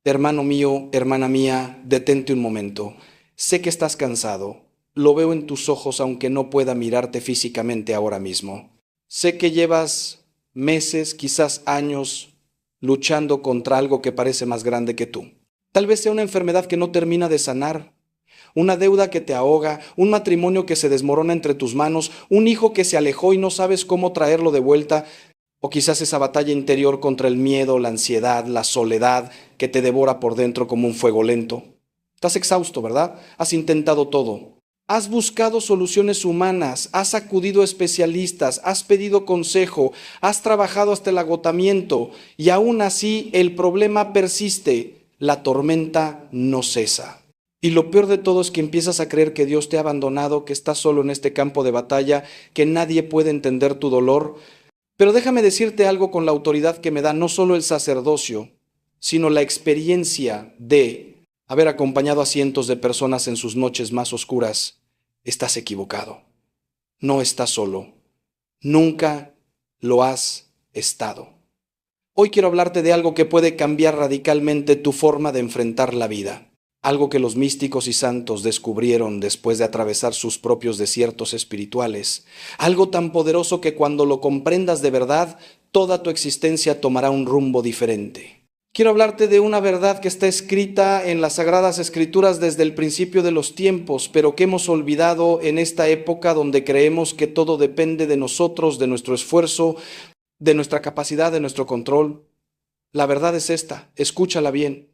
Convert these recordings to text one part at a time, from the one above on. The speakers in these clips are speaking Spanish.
Hermano mío, hermana mía, detente un momento. Sé que estás cansado. Lo veo en tus ojos aunque no pueda mirarte físicamente ahora mismo. Sé que llevas meses, quizás años, luchando contra algo que parece más grande que tú. Tal vez sea una enfermedad que no termina de sanar, una deuda que te ahoga, un matrimonio que se desmorona entre tus manos, un hijo que se alejó y no sabes cómo traerlo de vuelta, o quizás esa batalla interior contra el miedo, la ansiedad, la soledad que te devora por dentro como un fuego lento. Estás exhausto, ¿verdad? Has intentado todo. Has buscado soluciones humanas, has acudido a especialistas, has pedido consejo, has trabajado hasta el agotamiento y aún así el problema persiste, la tormenta no cesa. Y lo peor de todo es que empiezas a creer que Dios te ha abandonado, que estás solo en este campo de batalla, que nadie puede entender tu dolor. Pero déjame decirte algo con la autoridad que me da no solo el sacerdocio, sino la experiencia de haber acompañado a cientos de personas en sus noches más oscuras. Estás equivocado. No estás solo. Nunca lo has estado. Hoy quiero hablarte de algo que puede cambiar radicalmente tu forma de enfrentar la vida. Algo que los místicos y santos descubrieron después de atravesar sus propios desiertos espirituales. Algo tan poderoso que cuando lo comprendas de verdad, toda tu existencia tomará un rumbo diferente. Quiero hablarte de una verdad que está escrita en las Sagradas Escrituras desde el principio de los tiempos, pero que hemos olvidado en esta época donde creemos que todo depende de nosotros, de nuestro esfuerzo, de nuestra capacidad, de nuestro control. La verdad es esta, escúchala bien.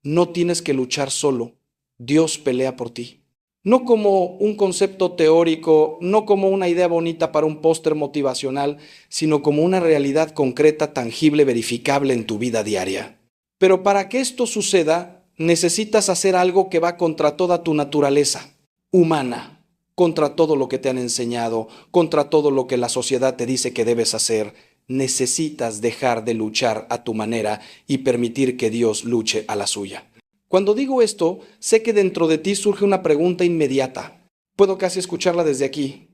No tienes que luchar solo, Dios pelea por ti. No como un concepto teórico, no como una idea bonita para un póster motivacional, sino como una realidad concreta, tangible, verificable en tu vida diaria. Pero para que esto suceda, necesitas hacer algo que va contra toda tu naturaleza humana, contra todo lo que te han enseñado, contra todo lo que la sociedad te dice que debes hacer. Necesitas dejar de luchar a tu manera y permitir que Dios luche a la suya. Cuando digo esto, sé que dentro de ti surge una pregunta inmediata. Puedo casi escucharla desde aquí.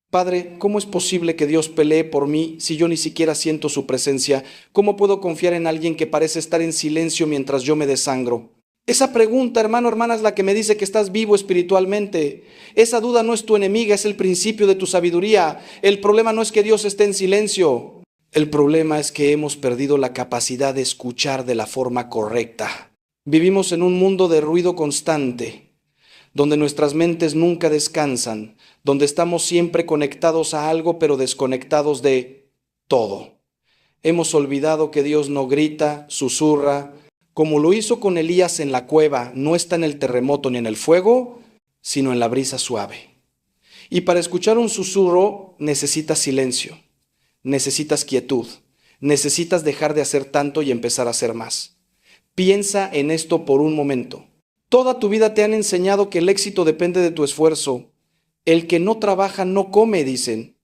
Padre, ¿cómo es posible que Dios pelee por mí si yo ni siquiera siento su presencia? ¿Cómo puedo confiar en alguien que parece estar en silencio mientras yo me desangro? Esa pregunta, hermano, hermana, es la que me dice que estás vivo espiritualmente. Esa duda no es tu enemiga, es el principio de tu sabiduría. El problema no es que Dios esté en silencio. El problema es que hemos perdido la capacidad de escuchar de la forma correcta. Vivimos en un mundo de ruido constante, donde nuestras mentes nunca descansan, donde estamos siempre conectados a algo pero desconectados de todo. Hemos olvidado que Dios no grita, susurra, como lo hizo con Elías en la cueva, no está en el terremoto ni en el fuego, sino en la brisa suave. Y para escuchar un susurro necesitas silencio. Necesitas quietud, necesitas dejar de hacer tanto y empezar a hacer más. Piensa en esto por un momento. Toda tu vida te han enseñado que el éxito depende de tu esfuerzo. El que no trabaja no come, dicen.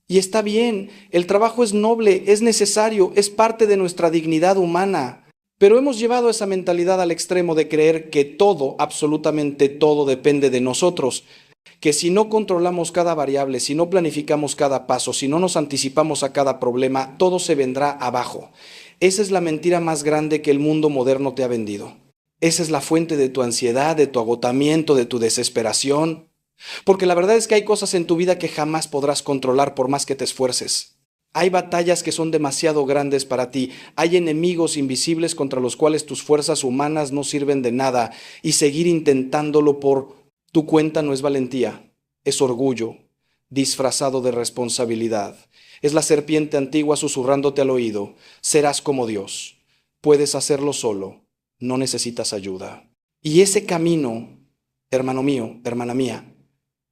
Y está bien, el trabajo es noble, es necesario, es parte de nuestra dignidad humana. Pero hemos llevado esa mentalidad al extremo de creer que todo, absolutamente todo, depende de nosotros. Que si no controlamos cada variable, si no planificamos cada paso, si no nos anticipamos a cada problema, todo se vendrá abajo. Esa es la mentira más grande que el mundo moderno te ha vendido. Esa es la fuente de tu ansiedad, de tu agotamiento, de tu desesperación. Porque la verdad es que hay cosas en tu vida que jamás podrás controlar por más que te esfuerces. Hay batallas que son demasiado grandes para ti. Hay enemigos invisibles contra los cuales tus fuerzas humanas no sirven de nada. Y seguir intentándolo por tu cuenta no es valentía, es orgullo, disfrazado de responsabilidad. Es la serpiente antigua susurrándote al oído. Serás como Dios. Puedes hacerlo solo. No necesitas ayuda. Y ese camino, hermano mío, hermana mía,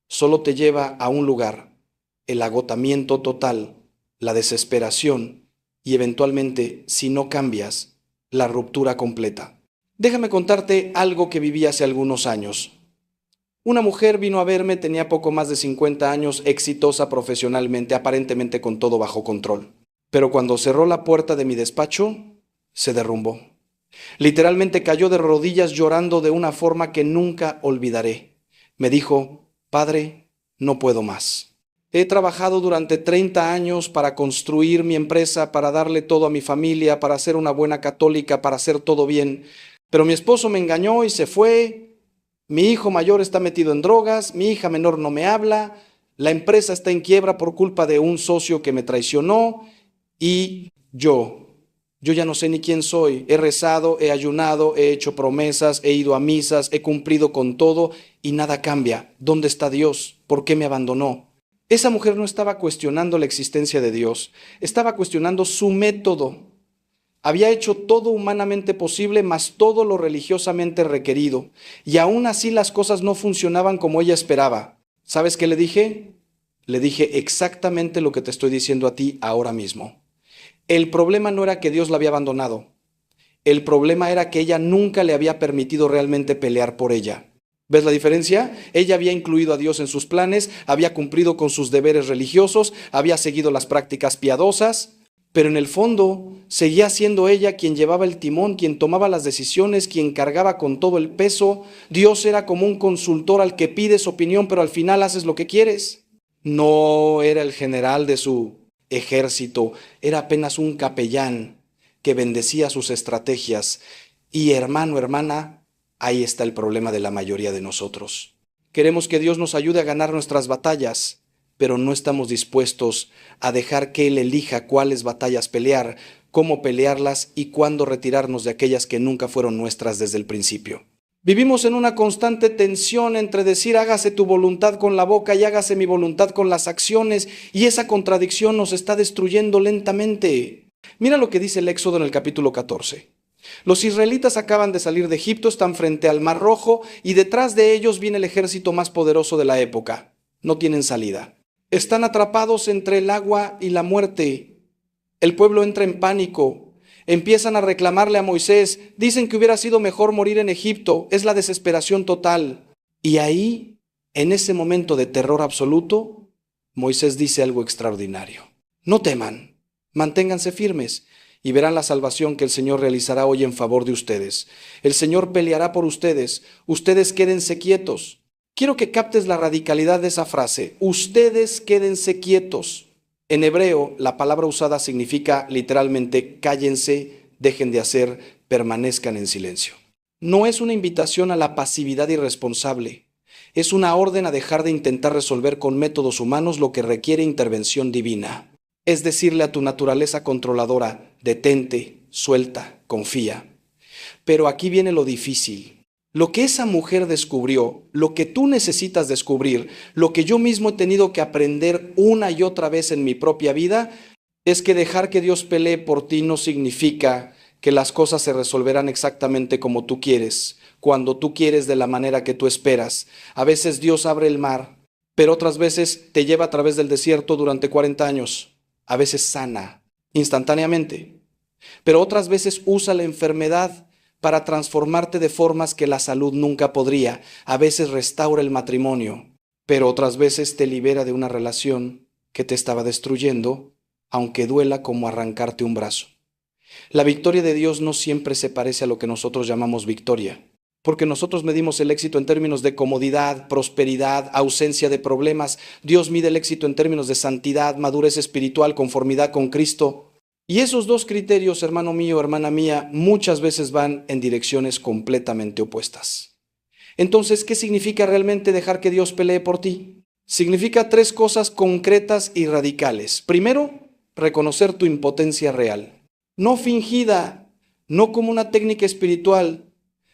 solo te lleva a un lugar, el agotamiento total, la desesperación y eventualmente, si no cambias, la ruptura completa. Déjame contarte algo que viví hace algunos años. Una mujer vino a verme, tenía poco más de 50 años, exitosa profesionalmente, aparentemente con todo bajo control. Pero cuando cerró la puerta de mi despacho, se derrumbó. Literalmente cayó de rodillas llorando de una forma que nunca olvidaré. Me dijo, Padre, no puedo más. He trabajado durante 30 años para construir mi empresa, para darle todo a mi familia, para ser una buena católica, para hacer todo bien. Pero mi esposo me engañó y se fue. Mi hijo mayor está metido en drogas, mi hija menor no me habla, la empresa está en quiebra por culpa de un socio que me traicionó y yo ya no sé ni quién soy. He rezado, he ayunado, he hecho promesas, he ido a misas, he cumplido con todo y nada cambia. ¿Dónde está Dios? ¿Por qué me abandonó? Esa mujer no estaba cuestionando la existencia de Dios, estaba cuestionando su método. Había hecho todo humanamente posible, más todo lo religiosamente requerido, y aún así las cosas no funcionaban como ella esperaba. ¿Sabes qué le dije? Le dije exactamente lo que te estoy diciendo a ti ahora mismo. El problema no era que Dios la había abandonado. El problema era que ella nunca le había permitido realmente pelear por ella. ¿Ves la diferencia? Ella había incluido a Dios en sus planes, había cumplido con sus deberes religiosos, había seguido las prácticas piadosas, pero en el fondo seguía siendo ella quien llevaba el timón, quien tomaba las decisiones, quien cargaba con todo el peso. Dios era como un consultor al que pides opinión, pero al final haces lo que quieres. No era el general de su ejército, era apenas un capellán que bendecía sus estrategias. Y hermano, hermana, ahí está el problema de la mayoría de nosotros. Queremos que Dios nos ayude a ganar nuestras batallas, pero no estamos dispuestos a dejar que Él elija cuáles batallas pelear, cómo pelearlas y cuándo retirarnos de aquellas que nunca fueron nuestras desde el principio. Vivimos en una constante tensión entre decir hágase tu voluntad con la boca y hágase mi voluntad con las acciones, y esa contradicción nos está destruyendo lentamente. Mira lo que dice el Éxodo en el capítulo 14. Los israelitas acaban de salir de Egipto, están frente al Mar Rojo y detrás de ellos viene el ejército más poderoso de la época. No tienen salida. Están atrapados entre el agua y la muerte. El pueblo entra en pánico. Empiezan a reclamarle a Moisés. Dicen que hubiera sido mejor morir en Egipto. Es la desesperación total. Y ahí, en ese momento de terror absoluto, Moisés dice algo extraordinario. No teman, manténganse firmes y verán la salvación que el Señor realizará hoy en favor de ustedes. El Señor peleará por ustedes. Ustedes quédense quietos. Quiero que captes la radicalidad de esa frase. Ustedes quédense quietos. En hebreo, la palabra usada significa literalmente cállense, dejen de hacer, permanezcan en silencio. No es una invitación a la pasividad irresponsable. Es una orden a dejar de intentar resolver con métodos humanos lo que requiere intervención divina. Es decirle a tu naturaleza controladora, detente, suelta, confía. Pero aquí viene lo difícil. Lo que esa mujer descubrió, lo que tú necesitas descubrir, lo que yo mismo he tenido que aprender una y otra vez en mi propia vida, es que dejar que Dios pelee por ti no significa que las cosas se resolverán exactamente como tú quieres, cuando tú quieres, de la manera que tú esperas. A veces Dios abre el mar, pero otras veces te lleva a través del desierto durante 40 años. A veces sana, instantáneamente, pero otras veces usa la enfermedad para transformarte de formas que la salud nunca podría. A veces restaura el matrimonio, pero otras veces te libera de una relación que te estaba destruyendo, aunque duela como arrancarte un brazo. La victoria de Dios no siempre se parece a lo que nosotros llamamos victoria, porque nosotros medimos el éxito en términos de comodidad, prosperidad, ausencia de problemas. Dios mide el éxito en términos de santidad, madurez espiritual, conformidad con Cristo. Y esos dos criterios, hermano mío, hermana mía, muchas veces van en direcciones completamente opuestas. Entonces, ¿qué significa realmente dejar que Dios pelee por ti? Significa 3 cosas concretas y radicales. Primero, reconocer tu impotencia real. No fingida, no como una técnica espiritual,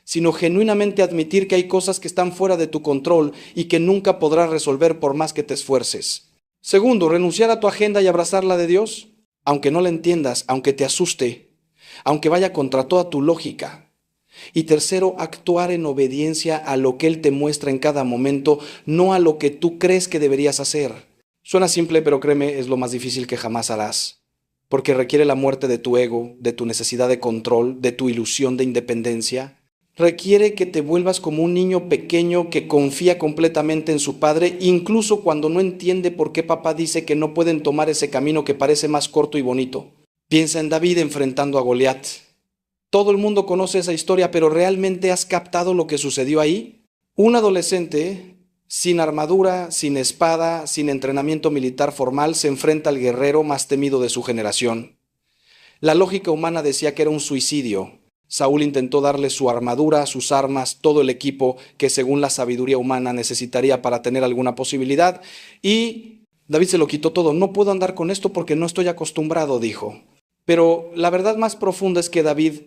sino genuinamente admitir que hay cosas que están fuera de tu control y que nunca podrás resolver por más que te esfuerces. Segundo, renunciar a tu agenda y abrazar la de Dios. Aunque no la entiendas, aunque te asuste, aunque vaya contra toda tu lógica. Y tercero, actuar en obediencia a lo que Él te muestra en cada momento, no a lo que tú crees que deberías hacer. Suena simple, pero créeme, es lo más difícil que jamás harás, porque requiere la muerte de tu ego, de tu necesidad de control, de tu ilusión de independencia. Requiere que te vuelvas como un niño pequeño que confía completamente en su padre, incluso cuando no entiende por qué papá dice que no pueden tomar ese camino que parece más corto y bonito. Piensa en David enfrentando a Goliat. Todo el mundo conoce esa historia, pero ¿realmente has captado lo que sucedió ahí? Un adolescente Sin armadura, sin espada, sin entrenamiento militar formal, se enfrenta al guerrero más temido de su generación. La lógica humana decía que era un suicidio. Saúl intentó darle su armadura, sus armas, todo el equipo que según la sabiduría humana necesitaría para tener alguna posibilidad, y David se lo quitó todo. No puedo andar con esto porque no estoy acostumbrado, dijo. Pero la verdad más profunda es que David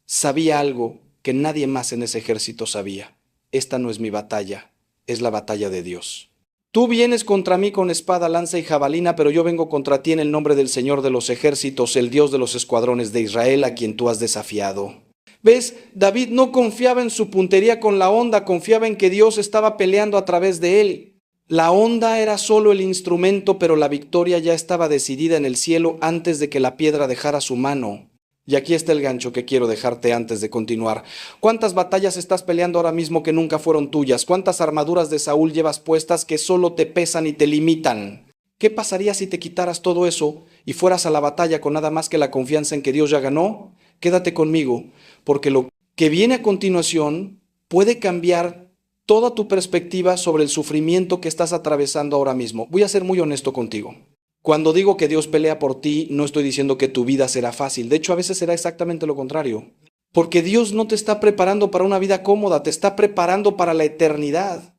sabía algo que nadie más en ese ejército sabía. Esta no es mi batalla, es la batalla de Dios. Tú vienes contra mí con espada, lanza y jabalina, pero yo vengo contra ti en el nombre del Señor de los ejércitos, el Dios de los escuadrones de Israel, a quien tú has desafiado. ¿Ves? David no confiaba en su puntería con la honda, confiaba en que Dios estaba peleando a través de él. La honda era solo el instrumento, pero la victoria ya estaba decidida en el cielo antes de que la piedra dejara su mano. Y aquí está el gancho que quiero dejarte antes de continuar. ¿Cuántas batallas estás peleando ahora mismo que nunca fueron tuyas? ¿Cuántas armaduras de Saúl llevas puestas que solo te pesan y te limitan? ¿Qué pasaría si te quitaras todo eso y fueras a la batalla con nada más que la confianza en que Dios ya ganó? Quédate conmigo, porque lo que viene a continuación puede cambiar toda tu perspectiva sobre el sufrimiento que estás atravesando ahora mismo. Voy a ser muy honesto contigo. Cuando digo que Dios pelea por ti, no estoy diciendo que tu vida será fácil. De hecho, a veces será exactamente lo contrario. Porque Dios no te está preparando para una vida cómoda, te está preparando para la eternidad.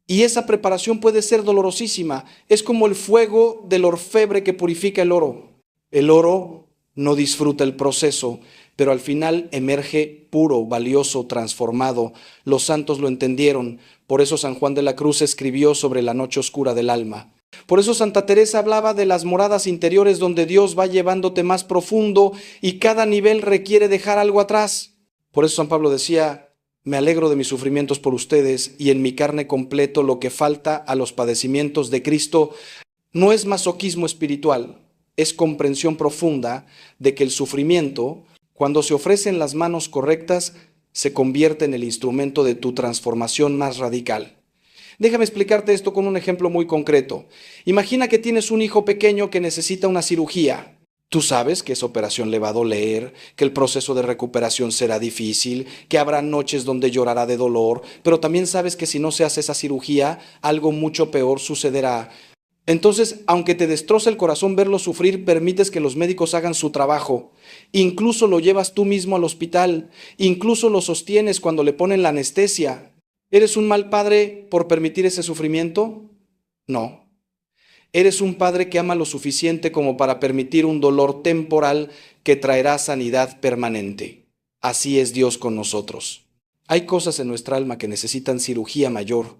Y esa preparación puede ser dolorosísima. Es como el fuego del orfebre que purifica el oro. El oro no disfruta el proceso, pero al final emerge puro, valioso, transformado. Los santos lo entendieron. Por eso San Juan de la Cruz escribió sobre la noche oscura del alma. Por eso Santa Teresa hablaba de las moradas interiores donde Dios va llevándote más profundo y cada nivel requiere dejar algo atrás. Por eso San Pablo decía: me alegro de mis sufrimientos por ustedes y en mi carne completo lo que falta a los padecimientos de Cristo. No es masoquismo espiritual, es comprensión profunda de que el sufrimiento, cuando se ofrece en las manos correctas, se convierte en el instrumento de tu transformación más radical. Déjame explicarte esto con un ejemplo muy concreto. Imagina que tienes un hijo pequeño que necesita una cirugía. Tú sabes que esa operación le va a doler, que el proceso de recuperación será difícil, que habrá noches donde llorará de dolor, pero también sabes que si no se hace esa cirugía, algo mucho peor sucederá. Entonces, aunque te destroza el corazón verlo sufrir, permites que los médicos hagan su trabajo. Incluso lo llevas tú mismo al hospital, incluso lo sostienes cuando le ponen la anestesia. ¿Eres un mal padre por permitir ese sufrimiento? No. Eres un padre que ama lo suficiente como para permitir un dolor temporal que traerá sanidad permanente. Así es Dios con nosotros. Hay cosas en nuestra alma que necesitan cirugía mayor.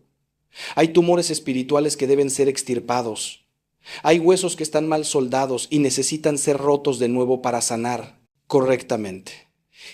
Hay tumores espirituales que deben ser extirpados. Hay huesos que están mal soldados y necesitan ser rotos de nuevo para sanar correctamente.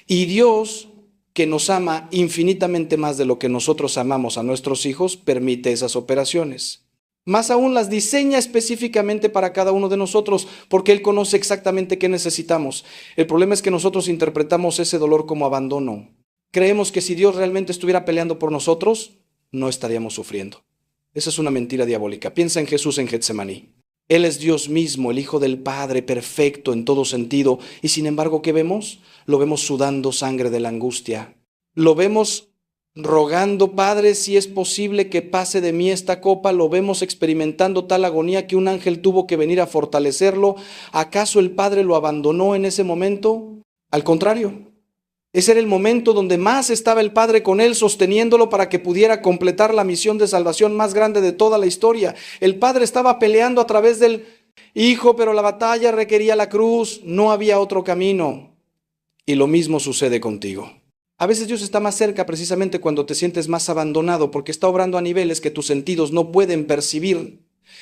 Y Dios, que nos ama infinitamente más de lo que nosotros amamos a nuestros hijos, permite esas operaciones. Más aún las diseña específicamente para cada uno de nosotros, porque Él conoce exactamente qué necesitamos. El problema es que nosotros interpretamos ese dolor como abandono. Creemos que si Dios realmente estuviera peleando por nosotros, no estaríamos sufriendo. Esa es una mentira diabólica. Piensa en Jesús en Getsemaní. Él es Dios mismo, el Hijo del Padre, perfecto en todo sentido. Y sin embargo, ¿qué vemos? Lo vemos sudando sangre de la angustia. Lo vemos rogando: Padre, si es posible que pase de mí esta copa. Lo vemos experimentando tal agonía que un ángel tuvo que venir a fortalecerlo. ¿Acaso el Padre lo abandonó en ese momento? Al contrario. Ese era el momento donde más estaba el Padre con él, sosteniéndolo para que pudiera completar la misión de salvación más grande de toda la historia. El Padre estaba peleando a través del Hijo, pero la batalla requería la cruz, no había otro camino. Y lo mismo sucede contigo. A veces Dios está más cerca precisamente cuando te sientes más abandonado, porque está obrando a niveles que tus sentidos no pueden percibir.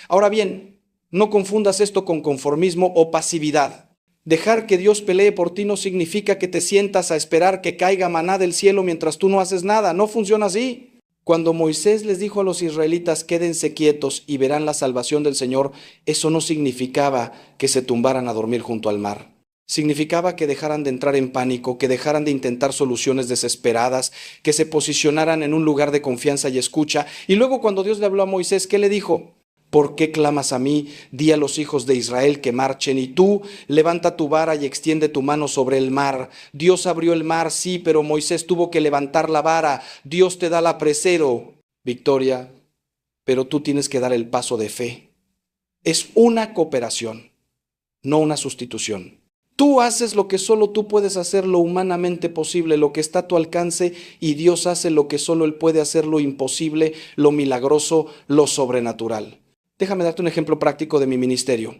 Ahora bien, no confundas esto con conformismo o pasividad. Dejar que Dios pelee por ti no significa que te sientas a esperar que caiga maná del cielo mientras tú no haces nada. No funciona así. Cuando Moisés les dijo a los israelitas: quédense quietos y verán la salvación del Señor, eso no significaba que se tumbaran a dormir junto al mar. Significaba que dejaran de entrar en pánico, que dejaran de intentar soluciones desesperadas, que se posicionaran en un lugar de confianza y escucha. Y luego, cuando Dios le habló a Moisés, ¿qué le dijo? ¿Por qué clamas a mí? Di a los hijos de Israel que marchen, y tú levanta tu vara y extiende tu mano sobre el mar. Dios abrió el mar, sí, pero Moisés tuvo que levantar la vara. Dios te da la presero. Victoria, pero tú tienes que dar el paso de fe. Es una cooperación, no una sustitución. Tú haces lo que solo tú puedes hacer, lo humanamente posible, lo que está a tu alcance, y Dios hace lo que solo Él puede hacer, lo imposible, lo milagroso, lo sobrenatural. Déjame darte un ejemplo práctico de mi ministerio.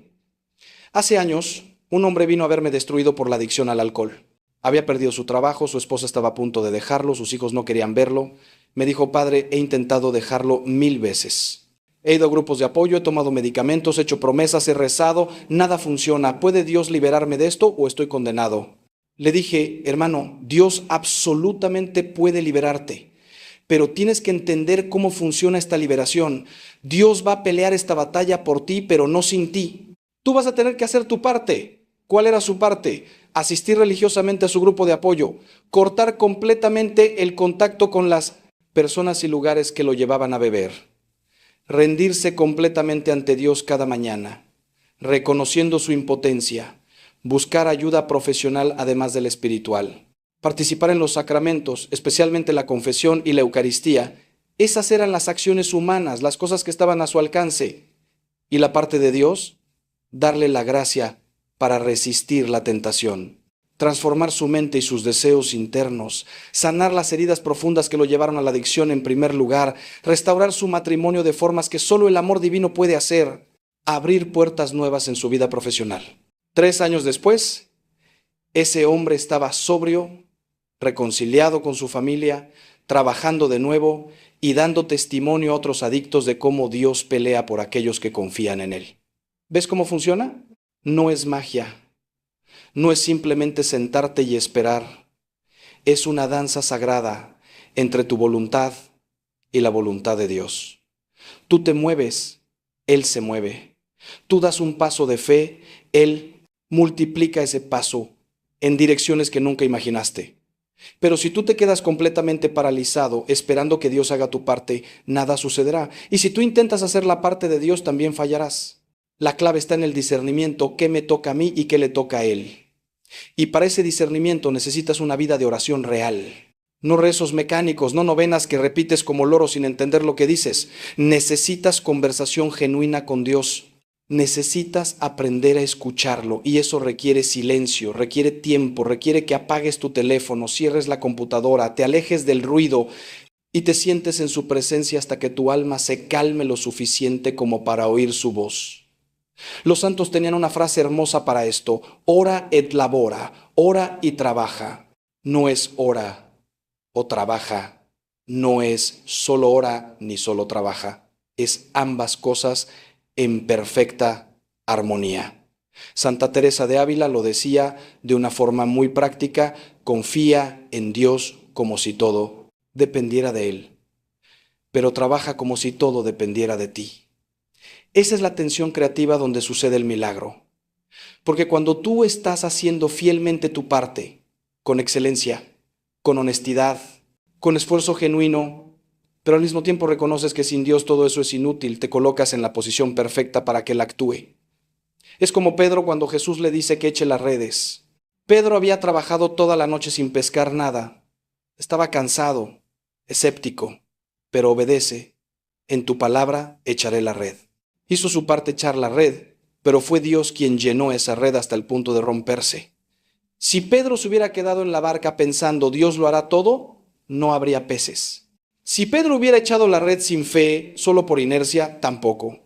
Hace años, un hombre vino a verme destruido por la adicción al alcohol. Había perdido su trabajo, su esposa estaba a punto de dejarlo, sus hijos no querían verlo. Me dijo: padre, he intentado dejarlo 1000 veces. He ido a grupos de apoyo, he tomado medicamentos, he hecho promesas, he rezado, nada funciona. ¿Puede Dios liberarme de esto o estoy condenado? Le dije: hermano, Dios absolutamente puede liberarte, pero tienes que entender cómo funciona esta liberación. Dios va a pelear esta batalla por ti, pero no sin ti. Tú vas a tener que hacer tu parte. ¿Cuál era su parte? Asistir religiosamente a su grupo de apoyo, cortar completamente el contacto con las personas y lugares que lo llevaban a beber, rendirse completamente ante Dios cada mañana, reconociendo su impotencia, buscar ayuda profesional además de la espiritual, participar en los sacramentos, especialmente la confesión y la Eucaristía. Esas eran las acciones humanas, las cosas que estaban a su alcance. Y la parte de Dios, darle la gracia para resistir la tentación, transformar su mente y sus deseos internos, sanar las heridas profundas que lo llevaron a la adicción en primer lugar, restaurar su matrimonio de formas que solo el amor divino puede hacer, abrir puertas nuevas en su vida profesional. 3 años después, ese hombre estaba sobrio, reconciliado con su familia, trabajando de nuevo y dando testimonio a otros adictos de cómo Dios pelea por aquellos que confían en Él. ¿Ves cómo funciona? No es magia. No es simplemente sentarte y esperar. Es una danza sagrada entre tu voluntad y la voluntad de Dios. Tú te mueves, Él se mueve. Tú das un paso de fe, Él multiplica ese paso en direcciones que nunca imaginaste. Pero si tú te quedas completamente paralizado esperando que Dios haga tu parte, nada sucederá. Y si tú intentas hacer la parte de Dios, también fallarás. La clave está en el discernimiento: qué me toca a mí y qué le toca a Él. Y para ese discernimiento necesitas una vida de oración real. No rezos mecánicos, no novenas que repites como loro sin entender lo que dices. Necesitas conversación genuina con Dios. Necesitas aprender a escucharlo, y eso requiere silencio, requiere tiempo, requiere que apagues tu teléfono, cierres la computadora, te alejes del ruido y te sientes en su presencia hasta que tu alma se calme lo suficiente como para oír su voz. Los santos tenían una frase hermosa para esto: ora et labora, ora y trabaja. No es ora o trabaja, no es solo ora ni solo trabaja, es ambas cosas en perfecta armonía. Santa Teresa de Ávila lo decía de una forma muy práctica: confía en Dios como si todo dependiera de Él, pero trabaja como si todo dependiera de ti. Esa es la tensión creativa donde sucede el milagro. Porque cuando tú estás haciendo fielmente tu parte, con excelencia, con honestidad, con esfuerzo genuino, pero al mismo tiempo reconoces que sin Dios todo eso es inútil, te colocas en la posición perfecta para que Él actúe. Es como Pedro cuando Jesús le dice que eche las redes. Pedro había trabajado toda la noche sin pescar nada. Estaba cansado, escéptico, pero obedece. En tu palabra echaré la red. Hizo su parte echar la red, pero fue Dios quien llenó esa red hasta el punto de romperse. Si Pedro se hubiera quedado en la barca pensando Dios lo hará todo, no habría peces. Si Pedro hubiera echado la red sin fe, solo por inercia, tampoco.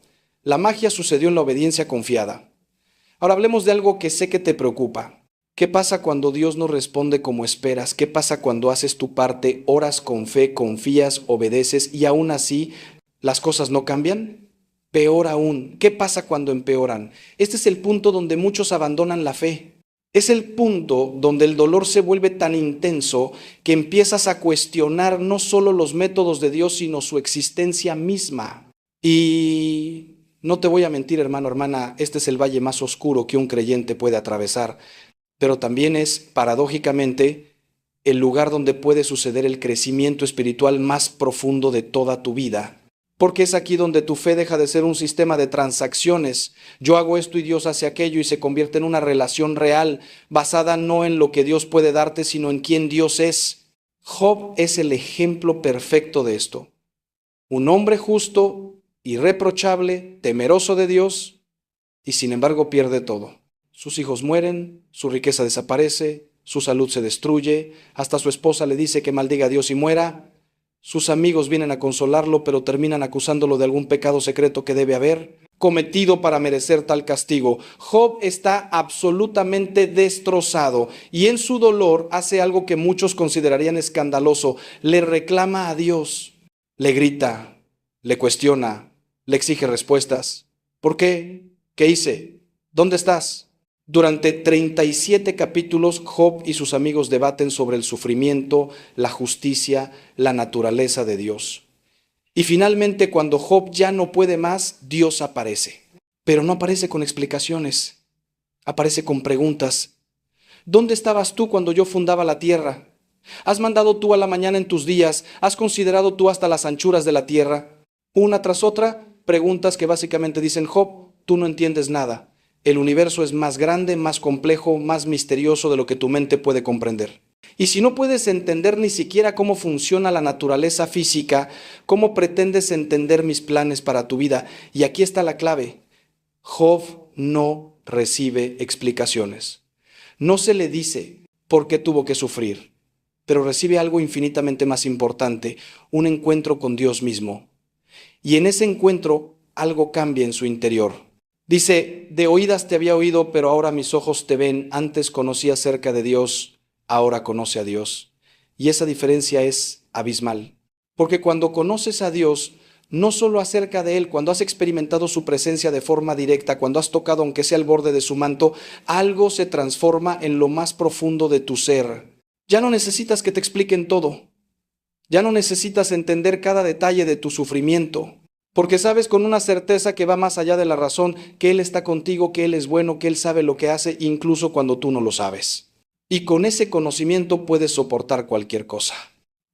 La magia sucedió en la obediencia confiada. Ahora hablemos de algo que sé que te preocupa. ¿Qué pasa cuando Dios no responde como esperas? ¿Qué pasa cuando haces tu parte, oras con fe, confías, obedeces y aún así las cosas no cambian? Peor aún, ¿qué pasa cuando empeoran? Este es el punto donde muchos abandonan la fe. Es el punto donde el dolor se vuelve tan intenso que empiezas a cuestionar no solo los métodos de Dios, sino su existencia misma. Y no te voy a mentir, hermano, hermana, este es el valle más oscuro que un creyente puede atravesar, pero también es, paradójicamente, el lugar donde puede suceder el crecimiento espiritual más profundo de toda tu vida. Porque es aquí donde tu fe deja de ser un sistema de transacciones. Yo hago esto y Dios hace aquello, y se convierte en una relación real, basada no en lo que Dios puede darte, sino en quién Dios es. Job es el ejemplo perfecto de esto. Un hombre justo, irreprochable, temeroso de Dios, y sin embargo pierde todo. Sus hijos mueren, su riqueza desaparece, su salud se destruye, hasta su esposa le dice que maldiga a Dios y muera. Sus amigos vienen a consolarlo, pero terminan acusándolo de algún pecado secreto que debe haber cometido para merecer tal castigo. Job está absolutamente destrozado y en su dolor hace algo que muchos considerarían escandaloso. Le reclama a Dios, le grita, le cuestiona, le exige respuestas. ¿Por qué? ¿Qué hice? ¿Dónde estás? Durante 37 capítulos, Job y sus amigos debaten sobre el sufrimiento, la justicia, la naturaleza de Dios. Y finalmente, cuando Job ya no puede más, Dios aparece. Pero no aparece con explicaciones, aparece con preguntas. ¿Dónde estabas tú cuando yo fundaba la tierra? ¿Has mandado tú a la mañana en tus días? ¿Has considerado tú hasta las anchuras de la tierra? Una tras otra, preguntas que básicamente dicen: Job, tú no entiendes nada. El universo es más grande, más complejo, más misterioso de lo que tu mente puede comprender. Y si no puedes entender ni siquiera cómo funciona la naturaleza física, ¿cómo pretendes entender mis planes para tu vida? Y aquí está la clave. Job no recibe explicaciones. No se le dice por qué tuvo que sufrir, pero recibe algo infinitamente más importante, un encuentro con Dios mismo. Y en ese encuentro algo cambia en su interior. Dice: de oídas te había oído, pero ahora mis ojos te ven. Antes conocí acerca de Dios, ahora conoce a Dios. Y esa diferencia es abismal. Porque cuando conoces a Dios, no solo acerca de Él, cuando has experimentado su presencia de forma directa, cuando has tocado aunque sea el borde de su manto, algo se transforma en lo más profundo de tu ser. Ya no necesitas que te expliquen todo. Ya no necesitas entender cada detalle de tu sufrimiento. Porque sabes con una certeza que va más allá de la razón, que Él está contigo, que Él es bueno, que Él sabe lo que hace, incluso cuando tú no lo sabes. Y con ese conocimiento puedes soportar cualquier cosa.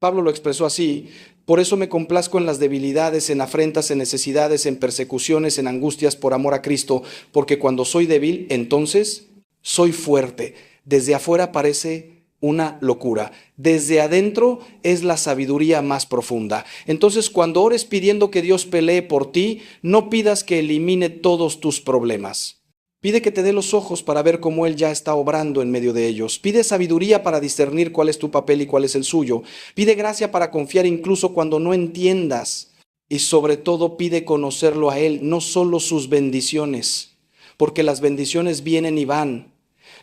Pablo lo expresó así: por eso me complazco en las debilidades, en afrentas, en necesidades, en persecuciones, en angustias por amor a Cristo, porque cuando soy débil, entonces soy fuerte. Desde afuera parece una locura. Desde adentro es la sabiduría más profunda. Entonces, cuando ores pidiendo que Dios pelee por ti, no pidas que elimine todos tus problemas. Pide que te dé los ojos para ver cómo Él ya está obrando en medio de ellos. Pide sabiduría para discernir cuál es tu papel y cuál es el suyo. Pide gracia para confiar incluso cuando no entiendas. Y sobre todo pide conocerlo a Él, no solo sus bendiciones, porque las bendiciones vienen y van.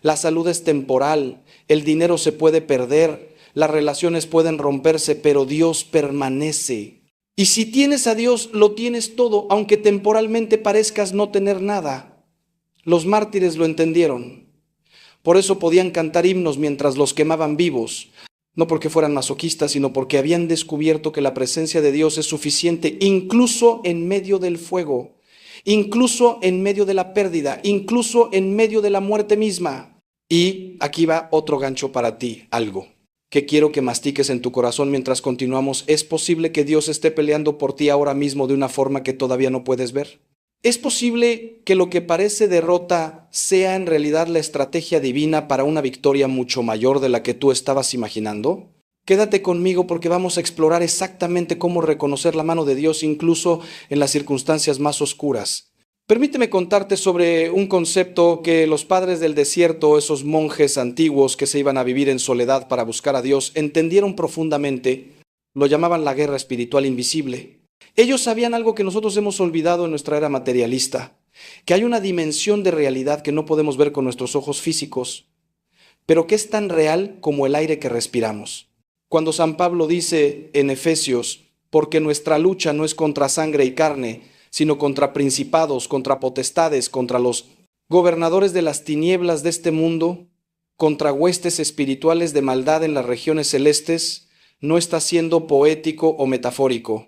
La salud es temporal, el dinero se puede perder, las relaciones pueden romperse, pero Dios permanece. Y si tienes a Dios, lo tienes todo, aunque temporalmente parezcas no tener nada. Los mártires lo entendieron. Por eso podían cantar himnos mientras los quemaban vivos, no porque fueran masoquistas, sino porque habían descubierto que la presencia de Dios es suficiente, incluso en medio del fuego. Incluso en medio de la pérdida, incluso en medio de la muerte misma. Y aquí va otro gancho para ti, algo que quiero que mastiques en tu corazón mientras continuamos. ¿Es posible que Dios esté peleando por ti ahora mismo de una forma que todavía no puedes ver? ¿Es posible que lo que parece derrota sea en realidad la estrategia divina para una victoria mucho mayor de la que tú estabas imaginando? Quédate conmigo porque vamos a explorar exactamente cómo reconocer la mano de Dios incluso en las circunstancias más oscuras. Permíteme contarte sobre un concepto que los padres del desierto, esos monjes antiguos que se iban a vivir en soledad para buscar a Dios, entendieron profundamente. Lo llamaban la guerra espiritual invisible. Ellos sabían algo que nosotros hemos olvidado en nuestra era materialista, que hay una dimensión de realidad que no podemos ver con nuestros ojos físicos, pero que es tan real como el aire que respiramos. Cuando San Pablo dice en Efesios: porque nuestra lucha no es contra sangre y carne, sino contra principados, contra potestades, contra los gobernadores de las tinieblas de este mundo, contra huestes espirituales de maldad en las regiones celestes, no está siendo poético o metafórico.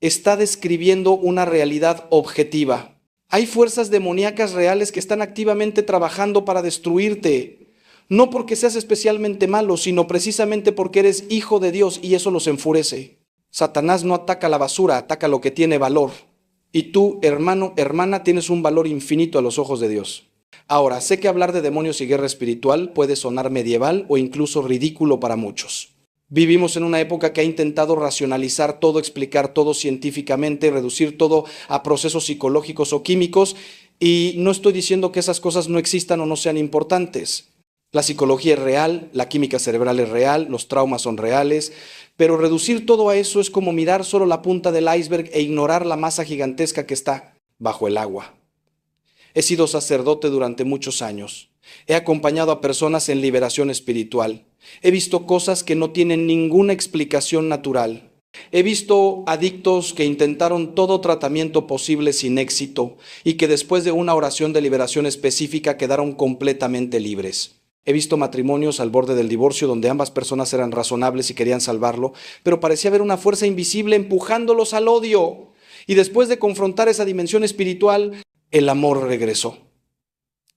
Está describiendo una realidad objetiva. Hay fuerzas demoníacas reales que están activamente trabajando para destruirte. No porque seas especialmente malo, sino precisamente porque eres hijo de Dios y eso los enfurece. Satanás no ataca la basura, ataca lo que tiene valor. Y tú, hermano, hermana, tienes un valor infinito a los ojos de Dios. Ahora, sé que hablar de demonios y guerra espiritual puede sonar medieval o incluso ridículo para muchos. Vivimos en una época que ha intentado racionalizar todo, explicar todo científicamente, reducir todo a procesos psicológicos o químicos, y no estoy diciendo que esas cosas no existan o no sean importantes. La psicología es real, la química cerebral es real, los traumas son reales, pero reducir todo a eso es como mirar solo la punta del iceberg e ignorar la masa gigantesca que está bajo el agua. He sido sacerdote durante muchos años. He acompañado a personas en liberación espiritual. He visto cosas que no tienen ninguna explicación natural. He visto adictos que intentaron todo tratamiento posible sin éxito y que después de una oración de liberación específica quedaron completamente libres. He visto matrimonios al borde del divorcio donde ambas personas eran razonables y querían salvarlo, pero parecía haber una fuerza invisible empujándolos al odio. Y después de confrontar esa dimensión espiritual, el amor regresó.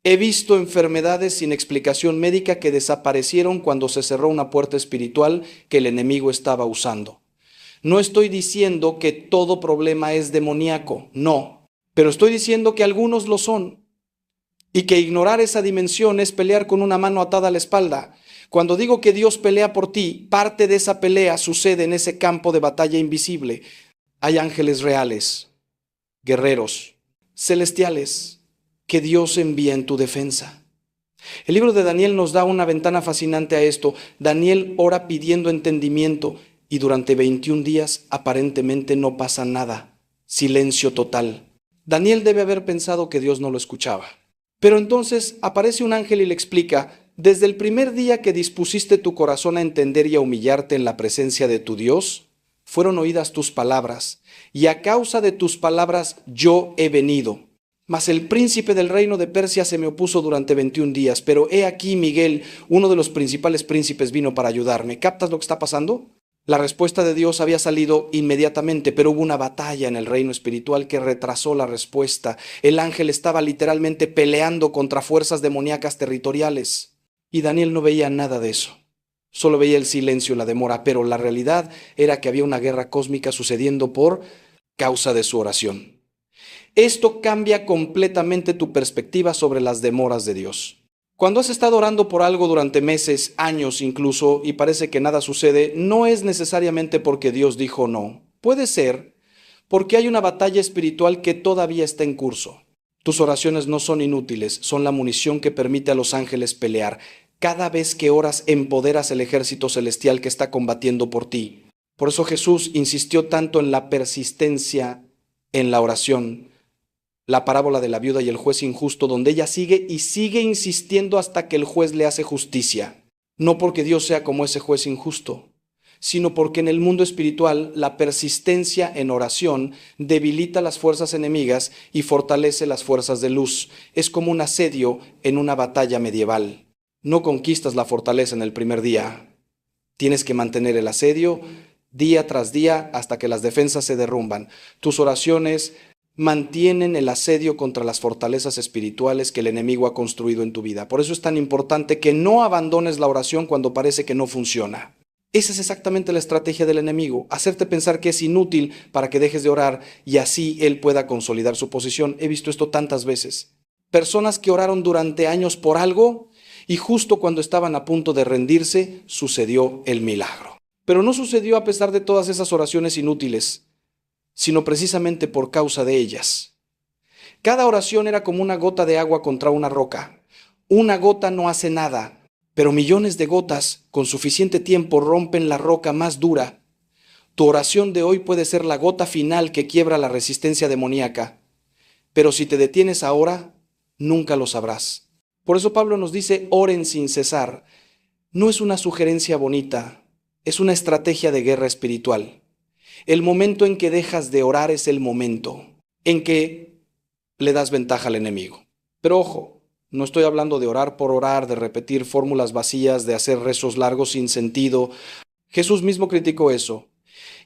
He visto enfermedades sin explicación médica que desaparecieron cuando se cerró una puerta espiritual que el enemigo estaba usando. No estoy diciendo que todo problema es demoníaco, no, pero estoy diciendo que algunos lo son y que ignorar esa dimensión es pelear con una mano atada a la espalda. Cuando digo que Dios pelea por ti, parte de esa pelea sucede en ese campo de batalla invisible. Hay ángeles reales, guerreros, celestiales, que Dios envía en tu defensa. El libro de Daniel nos da una ventana fascinante a esto. Daniel ora pidiendo entendimiento y durante 21 días aparentemente no pasa nada. Silencio total. Daniel debe haber pensado que Dios no lo escuchaba. Pero entonces aparece un ángel y le explica: desde el primer día que dispusiste tu corazón a entender y a humillarte en la presencia de tu Dios, fueron oídas tus palabras, y a causa de tus palabras yo he venido. Mas el príncipe del reino de Persia se me opuso durante 21 días, pero he aquí Miguel, uno de los principales príncipes, vino para ayudarme. ¿Captas lo que está pasando? La respuesta de Dios había salido inmediatamente, pero hubo una batalla en el reino espiritual que retrasó la respuesta. El ángel estaba literalmente peleando contra fuerzas demoníacas territoriales. Y Daniel no veía nada de eso. Solo veía el silencio y la demora, pero la realidad era que había una guerra cósmica sucediendo por causa de su oración. Esto cambia completamente tu perspectiva sobre las demoras de Dios. Cuando has estado orando por algo durante meses, años incluso, y parece que nada sucede, no es necesariamente porque Dios dijo no. Puede ser porque hay una batalla espiritual que todavía está en curso. Tus oraciones no son inútiles, son la munición que permite a los ángeles pelear. Cada vez que oras, empoderas el ejército celestial que está combatiendo por ti. Por eso Jesús insistió tanto en la persistencia en la oración. La parábola de la viuda y el juez injusto, donde ella sigue y sigue insistiendo hasta que el juez le hace justicia. No porque Dios sea como ese juez injusto, sino porque en el mundo espiritual la persistencia en oración debilita las fuerzas enemigas y fortalece las fuerzas de luz. Es como un asedio en una batalla medieval. No conquistas la fortaleza en el primer día. Tienes que mantener el asedio día tras día hasta que las defensas se derrumban. Tus oraciones mantienen el asedio contra las fortalezas espirituales que el enemigo ha construido en tu vida. Por eso es tan importante que no abandones la oración cuando parece que no funciona. Esa es exactamente la estrategia del enemigo, hacerte pensar que es inútil para que dejes de orar y así él pueda consolidar su posición. He visto esto tantas veces. Personas que oraron durante años por algo y justo cuando estaban a punto de rendirse, sucedió el milagro. Pero no sucedió a pesar de todas esas oraciones inútiles, sino precisamente por causa de ellas. Cada oración era como una gota de agua contra una roca. Una gota no hace nada, pero millones de gotas con suficiente tiempo rompen la roca más dura. Tu oración de hoy puede ser la gota final que quiebra la resistencia demoníaca, pero si te detienes ahora, nunca lo sabrás. Por eso Pablo nos dice: oren sin cesar. No es una sugerencia bonita, es una estrategia de guerra espiritual. El momento en que dejas de orar es el momento en que le das ventaja al enemigo. Pero ojo, no estoy hablando de orar por orar, de repetir fórmulas vacías, de hacer rezos largos sin sentido. Jesús mismo criticó eso.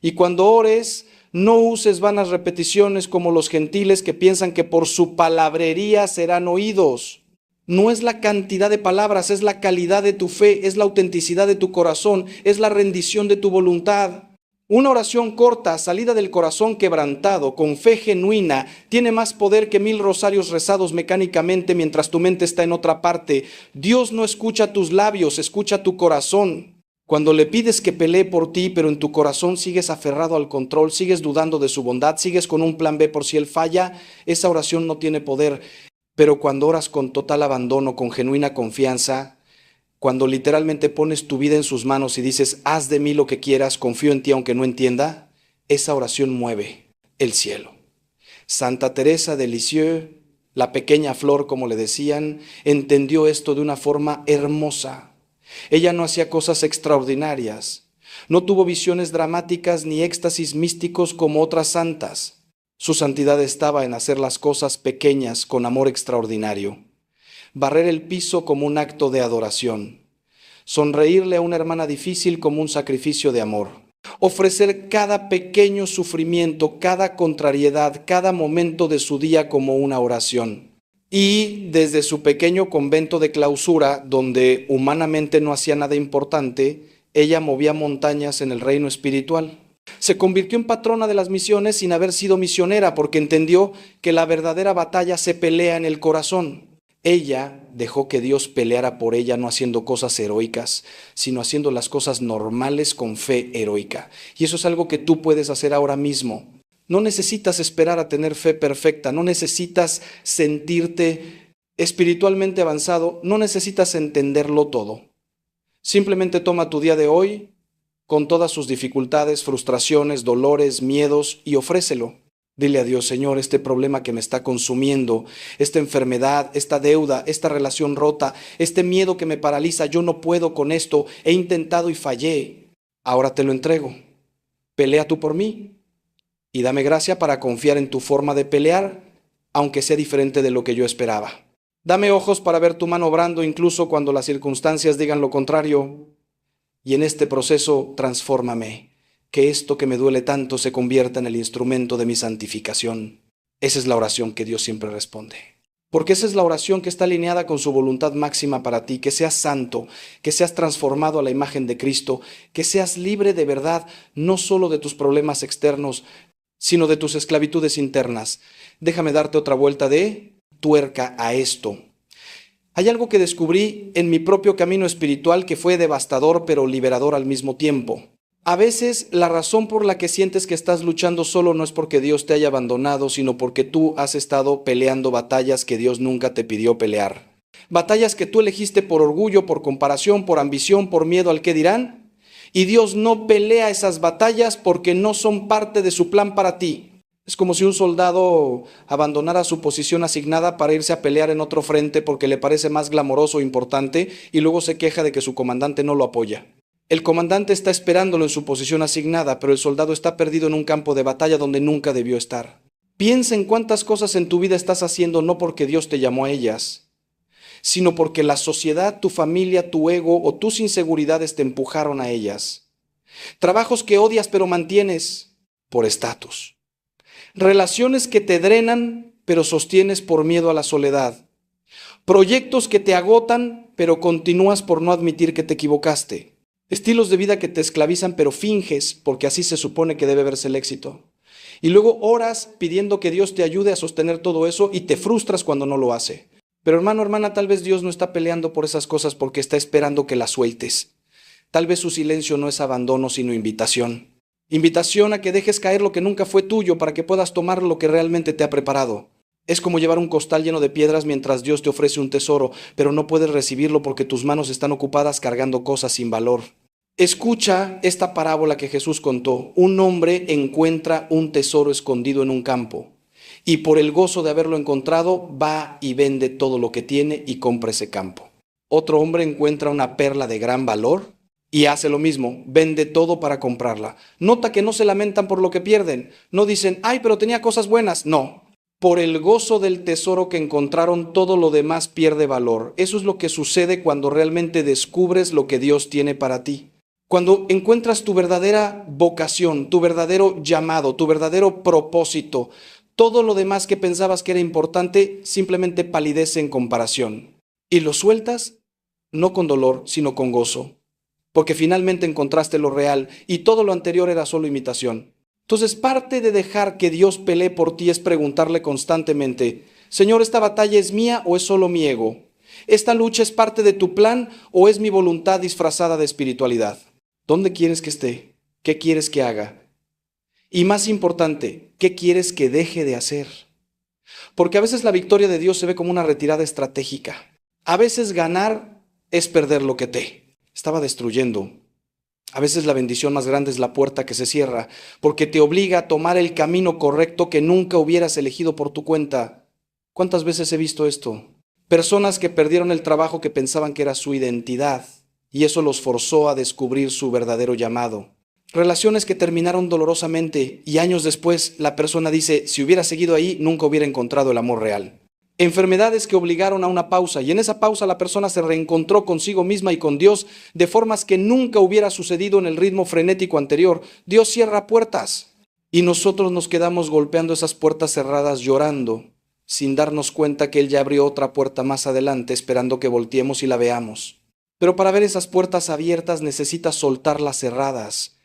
Y cuando ores, no uses vanas repeticiones como los gentiles que piensan que por su palabrería serán oídos. No es la cantidad de palabras, es la calidad de tu fe, es la autenticidad de tu corazón, es la rendición de tu voluntad. Una oración corta, salida del corazón quebrantado, con fe genuina, tiene más poder que 1000 rosarios rezados mecánicamente mientras tu mente está en otra parte. Dios no escucha tus labios, escucha tu corazón. Cuando le pides que pelee por ti, pero en tu corazón sigues aferrado al control, sigues dudando de su bondad, sigues con un plan B por si él falla, esa oración no tiene poder. Pero cuando oras con total abandono, con genuina confianza, cuando literalmente pones tu vida en sus manos y dices, haz de mí lo que quieras, confío en ti aunque no entienda, esa oración mueve el cielo. Santa Teresa de Lisieux, la pequeña flor como le decían, entendió esto de una forma hermosa. Ella no hacía cosas extraordinarias, no tuvo visiones dramáticas ni éxtasis místicos como otras santas. Su santidad estaba en hacer las cosas pequeñas con amor extraordinario. Barrer el piso como un acto de adoración. Sonreírle a una hermana difícil como un sacrificio de amor. Ofrecer cada pequeño sufrimiento, cada contrariedad, cada momento de su día como una oración. Y desde su pequeño convento de clausura, donde humanamente no hacía nada importante, ella movía montañas en el reino espiritual. Se convirtió en patrona de las misiones sin haber sido misionera, porque entendió que la verdadera batalla se pelea en el corazón. Ella dejó que Dios peleara por ella, no haciendo cosas heroicas, sino haciendo las cosas normales con fe heroica. Y eso es algo que tú puedes hacer ahora mismo. No necesitas esperar a tener fe perfecta, no necesitas sentirte espiritualmente avanzado, no necesitas entenderlo todo. Simplemente toma tu día de hoy con todas sus dificultades, frustraciones, dolores, miedos y ofrécelo. Dile a Dios, Señor, este problema que me está consumiendo, esta enfermedad, esta deuda, esta relación rota, este miedo que me paraliza, yo no puedo con esto, he intentado y fallé. Ahora te lo entrego. Pelea tú por mí y dame gracia para confiar en tu forma de pelear, aunque sea diferente de lo que yo esperaba. Dame ojos para ver tu mano obrando incluso cuando las circunstancias digan lo contrario. Y en este proceso transfórmame, que esto que me duele tanto se convierta en el instrumento de mi santificación. Esa es la oración que Dios siempre responde. Porque esa es la oración que está alineada con su voluntad máxima para ti, que seas santo, que seas transformado a la imagen de Cristo, que seas libre de verdad, no solo de tus problemas externos, sino de tus esclavitudes internas. Déjame darte otra vuelta de tuerca a esto. Hay algo que descubrí en mi propio camino espiritual que fue devastador pero liberador al mismo tiempo. A veces la razón por la que sientes que estás luchando solo no es porque Dios te haya abandonado, sino porque tú has estado peleando batallas que Dios nunca te pidió pelear. Batallas que tú elegiste por orgullo, por comparación, por ambición, por miedo al qué dirán. Y Dios no pelea esas batallas porque no son parte de su plan para ti. Es como si un soldado abandonara su posición asignada para irse a pelear en otro frente porque le parece más glamoroso o importante y luego se queja de que su comandante no lo apoya. El comandante está esperándolo en su posición asignada, pero el soldado está perdido en un campo de batalla donde nunca debió estar. Piensa en cuántas cosas en tu vida estás haciendo no porque Dios te llamó a ellas, sino porque la sociedad, tu familia, tu ego o tus inseguridades te empujaron a ellas. Trabajos que odias pero mantienes por estatus. Relaciones que te drenan pero sostienes por miedo a la soledad. Proyectos que te agotan pero continúas por no admitir que te equivocaste. Estilos de vida que te esclavizan pero finges porque así se supone que debe verse el éxito. Y luego oras pidiendo que Dios te ayude a sostener todo eso y te frustras cuando no lo hace. Pero hermano, hermana, tal vez Dios no está peleando por esas cosas porque está esperando que las sueltes. Tal vez su silencio no es abandono sino invitación. Invitación a que dejes caer lo que nunca fue tuyo para que puedas tomar lo que realmente te ha preparado. Es como llevar un costal lleno de piedras mientras Dios te ofrece un tesoro, pero no puedes recibirlo porque tus manos están ocupadas cargando cosas sin valor. Escucha esta parábola que Jesús contó. Un hombre encuentra un tesoro escondido en un campo y por el gozo de haberlo encontrado va y vende todo lo que tiene y compra ese campo. Otro hombre encuentra una perla de gran valor y hace lo mismo, vende todo para comprarla. Nota que no se lamentan por lo que pierden. No dicen, ay, pero tenía cosas buenas. No. Por el gozo del tesoro que encontraron, todo lo demás pierde valor. Eso es lo que sucede cuando realmente descubres lo que Dios tiene para ti. Cuando encuentras tu verdadera vocación, tu verdadero llamado, tu verdadero propósito, todo lo demás que pensabas que era importante simplemente palidece en comparación. Y lo sueltas, no con dolor, sino con gozo. Porque finalmente encontraste lo real y todo lo anterior era solo imitación. Entonces, parte de dejar que Dios pelee por ti es preguntarle constantemente, Señor, ¿esta batalla es mía o es solo mi ego? ¿Esta lucha es parte de tu plan o es mi voluntad disfrazada de espiritualidad? ¿Dónde quieres que esté? ¿Qué quieres que haga? Y más importante, ¿qué quieres que deje de hacer? Porque a veces la victoria de Dios se ve como una retirada estratégica. A veces ganar es perder lo que te estaba destruyendo. A veces la bendición más grande es la puerta que se cierra, porque te obliga a tomar el camino correcto que nunca hubieras elegido por tu cuenta. ¿Cuántas veces he visto esto? Personas que perdieron el trabajo que pensaban que era su identidad, y eso los forzó a descubrir su verdadero llamado. Relaciones que terminaron dolorosamente, y años después la persona dice, si hubiera seguido ahí, nunca hubiera encontrado el amor real. Enfermedades que obligaron a una pausa, y en esa pausa la persona se reencontró consigo misma y con Dios de formas que nunca hubiera sucedido en el ritmo frenético anterior. Dios cierra puertas y nosotros nos quedamos golpeando esas puertas cerradas llorando, sin darnos cuenta que Él ya abrió otra puerta más adelante esperando que volteemos y la veamos. Pero para ver esas puertas abiertas necesitas soltar las cerradas.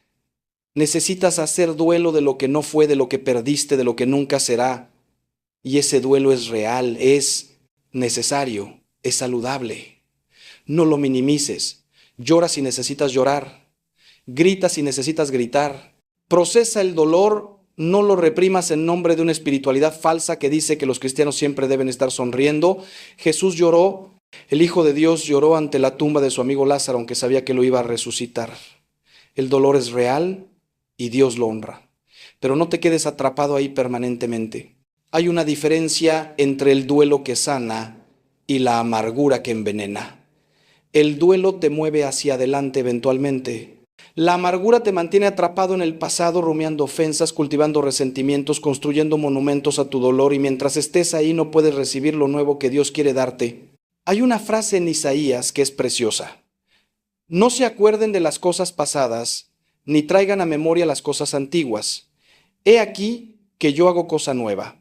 Necesitas hacer duelo de lo que no fue, de lo que perdiste, de lo que nunca será. Y ese duelo es real, es necesario, es saludable. No lo minimices. Llora si necesitas llorar. Grita si necesitas gritar. Procesa el dolor, no lo reprimas en nombre de una espiritualidad falsa que dice que los cristianos siempre deben estar sonriendo. Jesús lloró, el Hijo de Dios lloró ante la tumba de su amigo Lázaro, aunque sabía que lo iba a resucitar. El dolor es real y Dios lo honra. Pero no te quedes atrapado ahí permanentemente. Hay una diferencia entre el duelo que sana y la amargura que envenena. El duelo te mueve hacia adelante eventualmente. La amargura te mantiene atrapado en el pasado, rumiando ofensas, cultivando resentimientos, construyendo monumentos a tu dolor, y mientras estés ahí no puedes recibir lo nuevo que Dios quiere darte. Hay una frase en Isaías que es preciosa. No se acuerden de las cosas pasadas, ni traigan a memoria las cosas antiguas. He aquí que yo hago cosa nueva.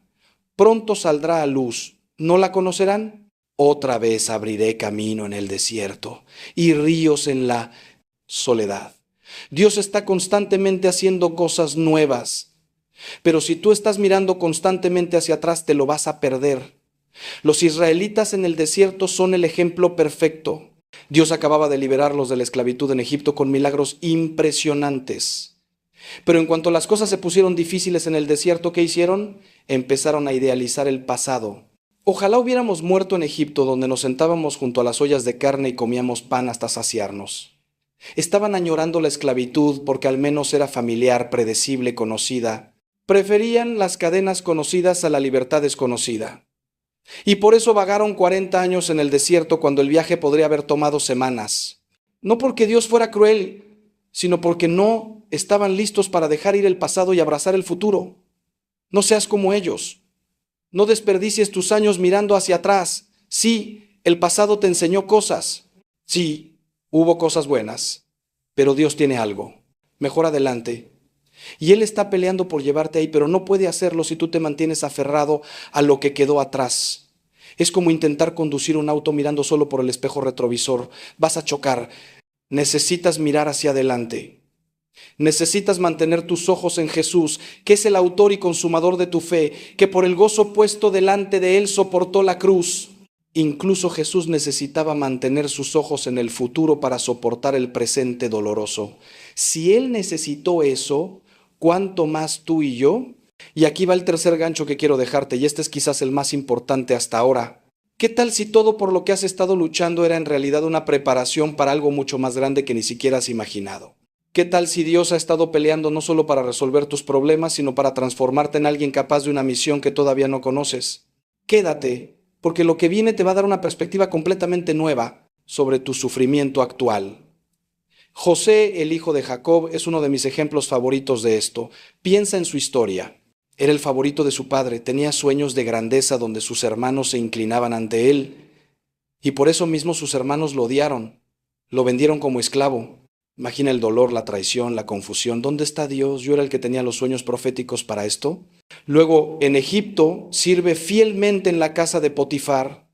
Pronto saldrá a luz. ¿No la conocerán? Otra vez abriré camino en el desierto y ríos en la soledad. Dios está constantemente haciendo cosas nuevas, pero si tú estás mirando constantemente hacia atrás, te lo vas a perder. Los israelitas en el desierto son el ejemplo perfecto. Dios acababa de liberarlos de la esclavitud en Egipto con milagros impresionantes. Pero en cuanto las cosas se pusieron difíciles en el desierto, ¿qué hicieron? Empezaron a idealizar el pasado. Ojalá hubiéramos muerto en Egipto, donde nos sentábamos junto a las ollas de carne y comíamos pan hasta saciarnos. Estaban añorando la esclavitud porque al menos era familiar, predecible, conocida. Preferían las cadenas conocidas a la libertad desconocida. Y por eso vagaron 40 años en el desierto cuando el viaje podría haber tomado semanas. No porque Dios fuera cruel, sino porque no estaban listos para dejar ir el pasado y abrazar el futuro. No seas como ellos. No desperdicies tus años mirando hacia atrás. Sí, el pasado te enseñó cosas. Sí, hubo cosas buenas. Pero Dios tiene algo. Mejor adelante. Y Él está peleando por llevarte ahí, pero no puede hacerlo si tú te mantienes aferrado a lo que quedó atrás. Es como intentar conducir un auto mirando solo por el espejo retrovisor. Vas a chocar. Necesitas mirar hacia adelante. Necesitas mantener tus ojos en Jesús, que es el autor y consumador de tu fe, que por el gozo puesto delante de Él soportó la cruz. Incluso Jesús necesitaba mantener sus ojos en el futuro para soportar el presente doloroso. Si Él necesitó eso, ¿cuánto más tú y yo? Y aquí va el tercer gancho que quiero dejarte, y este es quizás el más importante hasta ahora. ¿Qué tal si todo por lo que has estado luchando era en realidad una preparación para algo mucho más grande que ni siquiera has imaginado? ¿Qué tal si Dios ha estado peleando no solo para resolver tus problemas, sino para transformarte en alguien capaz de una misión que todavía no conoces? Quédate, porque lo que viene te va a dar una perspectiva completamente nueva sobre tu sufrimiento actual. José, el hijo de Jacob, es uno de mis ejemplos favoritos de esto. Piensa en su historia. Era el favorito de su padre, tenía sueños de grandeza donde sus hermanos se inclinaban ante él, y por eso mismo sus hermanos lo odiaron, lo vendieron como esclavo. Imagina el dolor, la traición, la confusión. ¿Dónde está Dios? Yo era el que tenía los sueños proféticos para esto. Luego, en Egipto, sirve fielmente en la casa de Potifar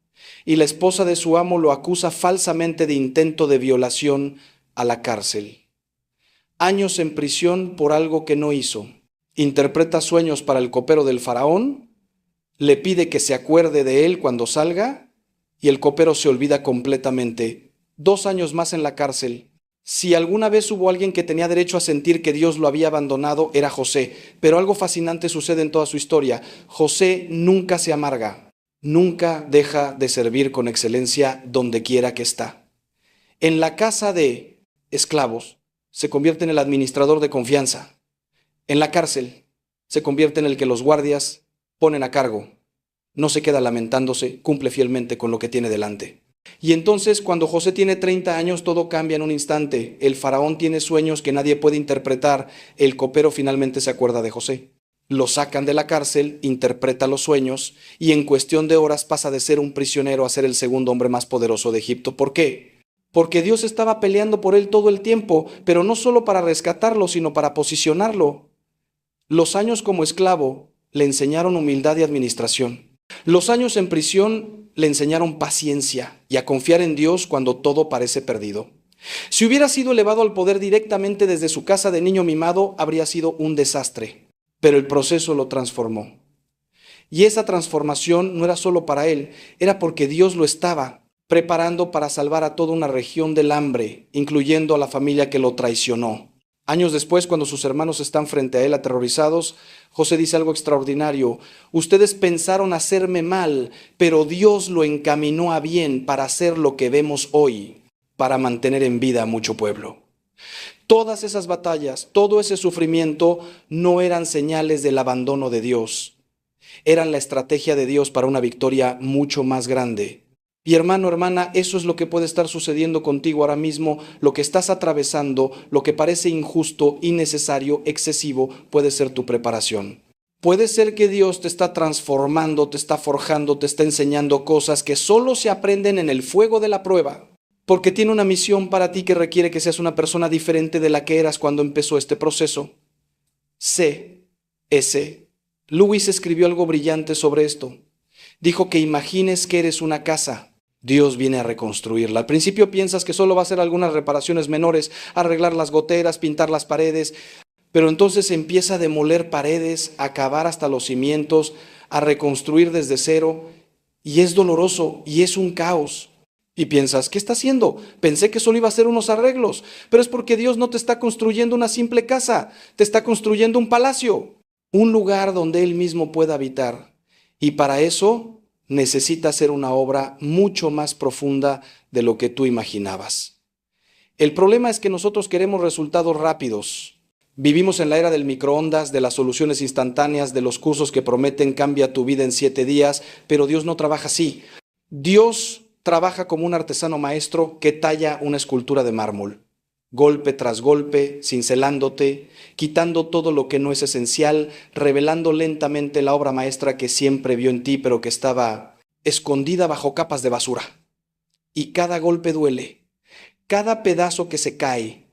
y la esposa de su amo lo acusa falsamente de intento de violación a la cárcel. Años en prisión por algo que no hizo. Interpreta sueños para el copero del faraón, le pide que se acuerde de él cuando salga y el copero se olvida completamente. 2 años más en la cárcel. Si alguna vez hubo alguien que tenía derecho a sentir que Dios lo había abandonado, era José. Pero algo fascinante sucede en toda su historia. José nunca se amarga, nunca deja de servir con excelencia donde quiera que está. En la casa de esclavos se convierte en el administrador de confianza. En la cárcel se convierte en el que los guardias ponen a cargo. No se queda lamentándose, cumple fielmente con lo que tiene delante. Y entonces, cuando José tiene 30 años, todo cambia en un instante. El faraón tiene sueños que nadie puede interpretar. El copero finalmente se acuerda de José. Lo sacan de la cárcel, interpreta los sueños y en cuestión de horas pasa de ser un prisionero a ser el segundo hombre más poderoso de Egipto. ¿Por qué? Porque Dios estaba peleando por él todo el tiempo, pero no solo para rescatarlo, sino para posicionarlo. Los años como esclavo le enseñaron humildad y administración. Los años en prisión le enseñaron paciencia y a confiar en Dios cuando todo parece perdido. Si hubiera sido elevado al poder directamente desde su casa de niño mimado, habría sido un desastre, pero el proceso lo transformó. Y esa transformación no era solo para él, era porque Dios lo estaba preparando para salvar a toda una región del hambre, incluyendo a la familia que lo traicionó. Años después, cuando sus hermanos están frente a él aterrorizados, José dice algo extraordinario. Ustedes pensaron hacerme mal, pero Dios lo encaminó a bien para hacer lo que vemos hoy, para mantener en vida a mucho pueblo. Todas esas batallas, todo ese sufrimiento no eran señales del abandono de Dios. Eran la estrategia de Dios para una victoria mucho más grande. Y hermano, hermana, eso es lo que puede estar sucediendo contigo ahora mismo. Lo que estás atravesando, lo que parece injusto, innecesario, excesivo, puede ser tu preparación. Puede ser que Dios te está transformando, te está forjando, te está enseñando cosas que solo se aprenden en el fuego de la prueba. Porque tiene una misión para ti que requiere que seas una persona diferente de la que eras cuando empezó este proceso. C.S. Lewis escribió algo brillante sobre esto. Dijo que imagines que eres una casa. Dios viene a reconstruirla. Al principio piensas que solo va a hacer algunas reparaciones menores, arreglar las goteras, pintar las paredes, pero entonces empieza a demoler paredes, a cavar hasta los cimientos, a reconstruir desde cero, y es doloroso y es un caos. Y piensas, ¿qué está haciendo? Pensé que solo iba a hacer unos arreglos, pero es porque Dios no te está construyendo una simple casa, te está construyendo un palacio, un lugar donde Él mismo pueda habitar. Y para eso necesita hacer una obra mucho más profunda de lo que tú imaginabas. El problema es que nosotros queremos resultados rápidos. Vivimos en la era del microondas, de las soluciones instantáneas, de los cursos que prometen cambia tu vida en 7 días, pero Dios no trabaja así. Dios trabaja como un artesano maestro que talla una escultura de mármol. Golpe tras golpe, cincelándote, quitando todo lo que no es esencial, revelando lentamente la obra maestra que siempre vio en ti, pero que estaba escondida bajo capas de basura. Y cada golpe duele. Cada pedazo que se cae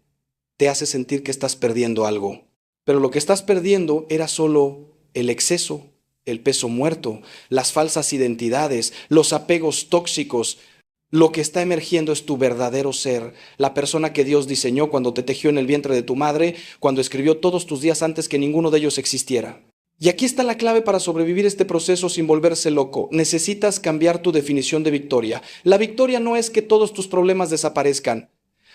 te hace sentir que estás perdiendo algo. Pero lo que estás perdiendo era solo el exceso, el peso muerto, las falsas identidades, los apegos tóxicos. Lo que está emergiendo es tu verdadero ser, la persona que Dios diseñó cuando te tejió en el vientre de tu madre, cuando escribió todos tus días antes que ninguno de ellos existiera. Y aquí está la clave para sobrevivir este proceso sin volverse loco. Necesitas cambiar tu definición de victoria. La victoria no es que todos tus problemas desaparezcan.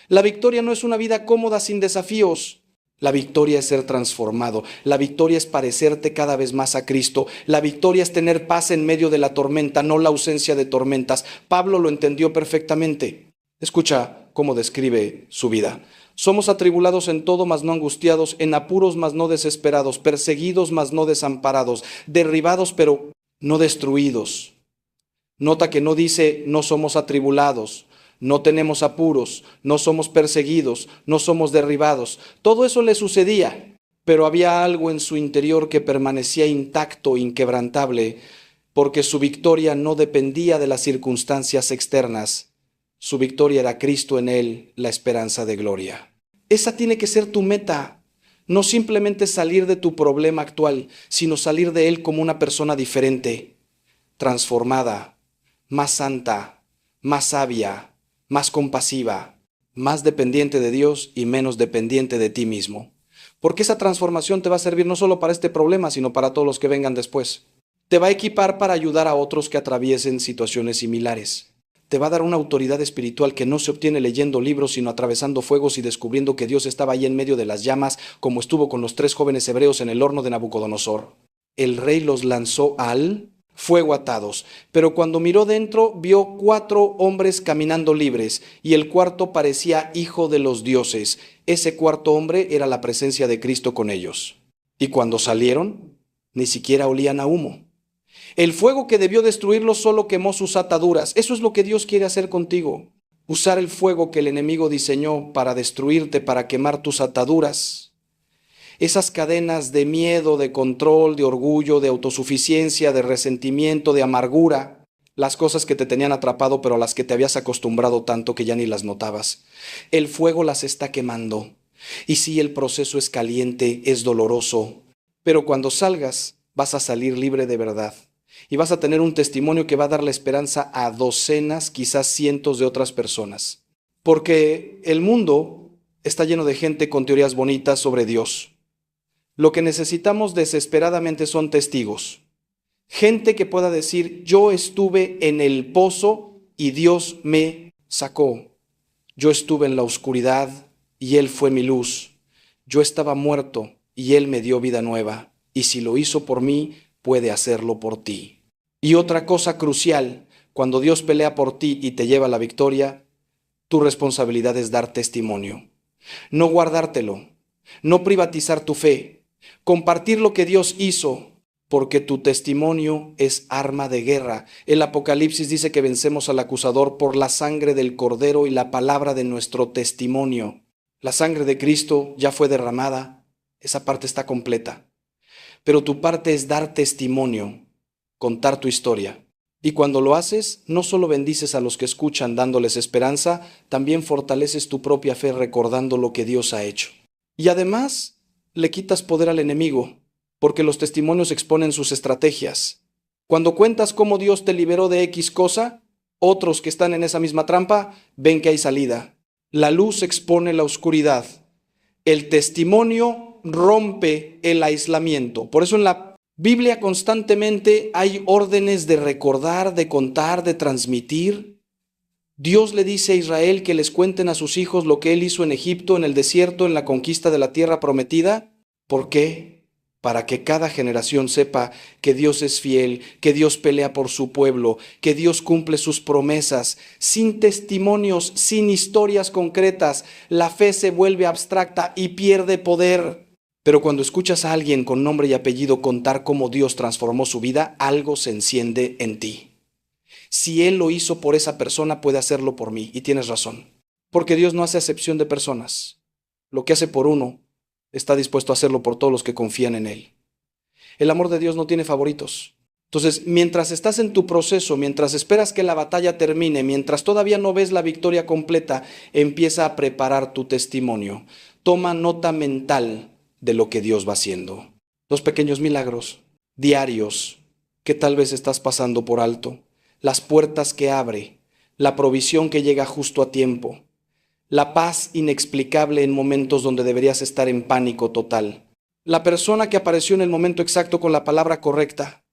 La victoria no es una vida cómoda sin desafíos. La victoria es ser transformado. La victoria es parecerte cada vez más a Cristo. La victoria es tener paz en medio de la tormenta, no la ausencia de tormentas. Pablo lo entendió perfectamente. Escucha cómo describe su vida. Somos atribulados en todo, mas no angustiados, en apuros, mas no desesperados, perseguidos, mas no desamparados, derribados, pero no destruidos. Nota que no dice no somos atribulados. No tenemos apuros, no somos perseguidos, no somos derribados. Todo eso le sucedía, pero había algo en su interior que permanecía intacto, inquebrantable, porque su victoria no dependía de las circunstancias externas. Su victoria era Cristo en él, la esperanza de gloria. Esa tiene que ser tu meta. No simplemente salir de tu problema actual, sino salir de él como una persona diferente, transformada, más santa, más sabia, más compasiva, más dependiente de Dios y menos dependiente de ti mismo. Porque esa transformación te va a servir no solo para este problema, sino para todos los que vengan después. Te va a equipar para ayudar a otros que atraviesen situaciones similares. te va a dar una autoridad espiritual que no se obtiene leyendo libros, sino atravesando fuegos y descubriendo que Dios estaba ahí en medio de las llamas, como estuvo con los 3 jóvenes hebreos en el horno de Nabucodonosor. El rey los lanzó al fuego atados, pero cuando miró dentro, vio 4 hombres caminando libres, y el cuarto parecía hijo de los dioses. Ese cuarto hombre era la presencia de Cristo con ellos. Y cuando salieron, ni siquiera olían a humo. El fuego que debió destruirlos solo quemó sus ataduras. Eso es lo que Dios quiere hacer contigo. Usar el fuego que el enemigo diseñó para destruirte, para quemar tus ataduras. Esas cadenas de miedo, de control, de orgullo, de autosuficiencia, de resentimiento, de amargura. Las cosas que te tenían atrapado, pero a las que te habías acostumbrado tanto que ya ni las notabas. El fuego las está quemando. Y sí, el proceso es caliente, es doloroso. Pero cuando salgas, vas a salir libre de verdad. Y vas a tener un testimonio que va a dar la esperanza a docenas, quizás cientos de otras personas. Porque el mundo está lleno de gente con teorías bonitas sobre Dios. Lo que necesitamos desesperadamente son testigos. Gente que pueda decir, yo estuve en el pozo y Dios me sacó. Yo estuve en la oscuridad y Él fue mi luz. Yo estaba muerto y Él me dio vida nueva. Y si lo hizo por mí, puede hacerlo por ti. Y otra cosa crucial, cuando Dios pelea por ti y te lleva a la victoria, tu responsabilidad es dar testimonio. No guardártelo, no privatizar tu fe, compartir lo que Dios hizo, porque tu testimonio es arma de guerra. El Apocalipsis dice que vencemos al acusador por la sangre del Cordero y la palabra de nuestro testimonio. La sangre de Cristo ya fue derramada, esa parte está completa. Pero tu parte es dar testimonio, contar tu historia. Y cuando lo haces, no solo bendices a los que escuchan dándoles esperanza, también fortaleces tu propia fe recordando lo que Dios ha hecho. Y además, le quitas poder al enemigo, porque los testimonios exponen sus estrategias. Cuando cuentas cómo Dios te liberó de X cosa, otros que están en esa misma trampa ven que hay salida. La luz expone la oscuridad. El testimonio rompe el aislamiento. Por eso en la Biblia constantemente hay órdenes de recordar, de contar, de transmitir. Dios le dice a Israel que les cuenten a sus hijos lo que Él hizo en Egipto, en el desierto, en la conquista de la tierra prometida. ¿Por qué? Para que cada generación sepa que Dios es fiel, que Dios pelea por su pueblo, que Dios cumple sus promesas. Sin testimonios, sin historias concretas, la fe se vuelve abstracta y pierde poder. Pero cuando escuchas a alguien con nombre y apellido contar cómo Dios transformó su vida, algo se enciende en ti. Si Él lo hizo por esa persona, puede hacerlo por mí. Y tienes razón. Porque Dios no hace acepción de personas. Lo que hace por uno, está dispuesto a hacerlo por todos los que confían en Él. El amor de Dios no tiene favoritos. Entonces, mientras estás en tu proceso, mientras esperas que la batalla termine, mientras todavía no ves la victoria completa, empieza a preparar tu testimonio. Toma nota mental de lo que Dios va haciendo. Los pequeños milagros diarios que tal vez estás pasando por alto, las puertas que abre, la provisión que llega justo a tiempo, la paz inexplicable en momentos donde deberías estar en pánico total. La persona que apareció en el momento exacto con la palabra correcta.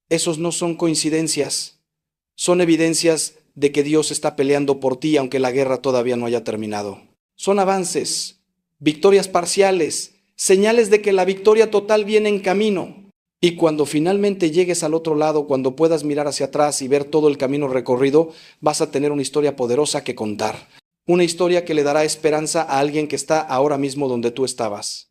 Esos no son coincidencias. Son evidencias de que Dios está peleando por ti aunque la guerra todavía no haya terminado. Son avances, victorias parciales, señales de que la victoria total viene en camino. Y cuando finalmente llegues al otro lado, cuando puedas mirar hacia atrás y ver todo el camino recorrido, vas a tener una historia poderosa que contar. Una historia que le dará esperanza a alguien que está ahora mismo donde tú estabas.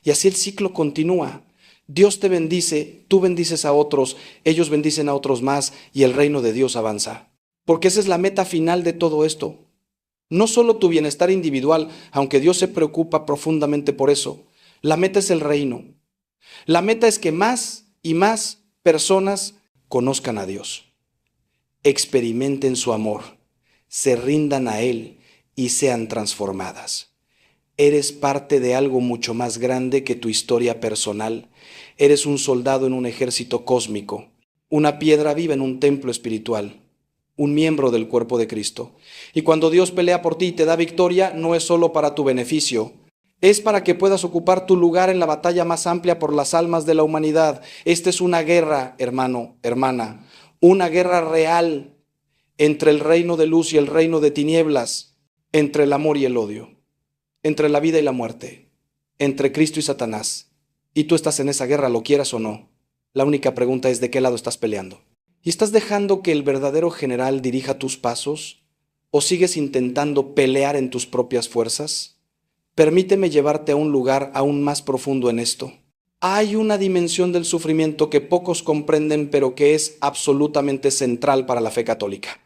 Y así el ciclo continúa. Dios te bendice, tú bendices a otros, ellos bendicen a otros más y el reino de Dios avanza. Porque esa es la meta final de todo esto. No solo tu bienestar individual, aunque Dios se preocupa profundamente por eso. La meta es el reino. La meta es que más y más personas conozcan a Dios, experimenten su amor, se rindan a Él y sean transformadas. Eres parte de algo mucho más grande que tu historia personal. Eres un soldado en un ejército cósmico, una piedra viva en un templo espiritual, un miembro del cuerpo de Cristo. Y cuando Dios pelea por ti y te da victoria, no es solo para tu beneficio, es para que puedas ocupar tu lugar en la batalla más amplia por las almas de la humanidad. Esta es una guerra, hermano, hermana, una guerra real. entre el reino de luz y el reino de tinieblas, entre el amor y el odio, entre la vida y la muerte, entre Cristo y Satanás. Y tú estás en esa guerra, lo quieras o no. La única pregunta es de qué lado estás peleando. ¿Y estás dejando que el verdadero general dirija tus pasos? ¿O sigues intentando pelear en tus propias fuerzas? Permíteme llevarte a un lugar aún más profundo en esto. Hay una dimensión del sufrimiento que pocos comprenden, pero que es absolutamente central para la fe católica.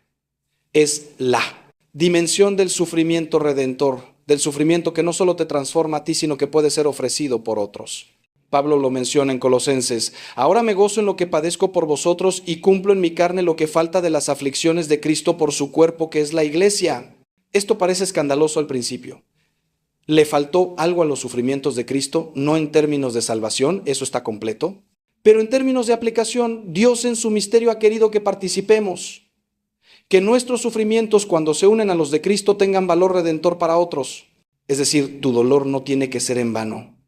Es la dimensión del sufrimiento redentor, del sufrimiento que no solo te transforma a ti, sino que puede ser ofrecido por otros. Pablo lo menciona en Colosenses: ahora me gozo en lo que padezco por vosotros y cumplo en mi carne lo que falta de las aflicciones de Cristo por su cuerpo, que es la iglesia. Esto parece escandaloso al principio. ¿Le faltó algo a los sufrimientos de Cristo? No en términos de salvación, eso está completo, pero en términos de aplicación, Dios en su misterio ha querido que participemos, que nuestros sufrimientos, cuando se unen a los de Cristo, tengan valor redentor para otros. Es decir, tu dolor no tiene que ser en vano.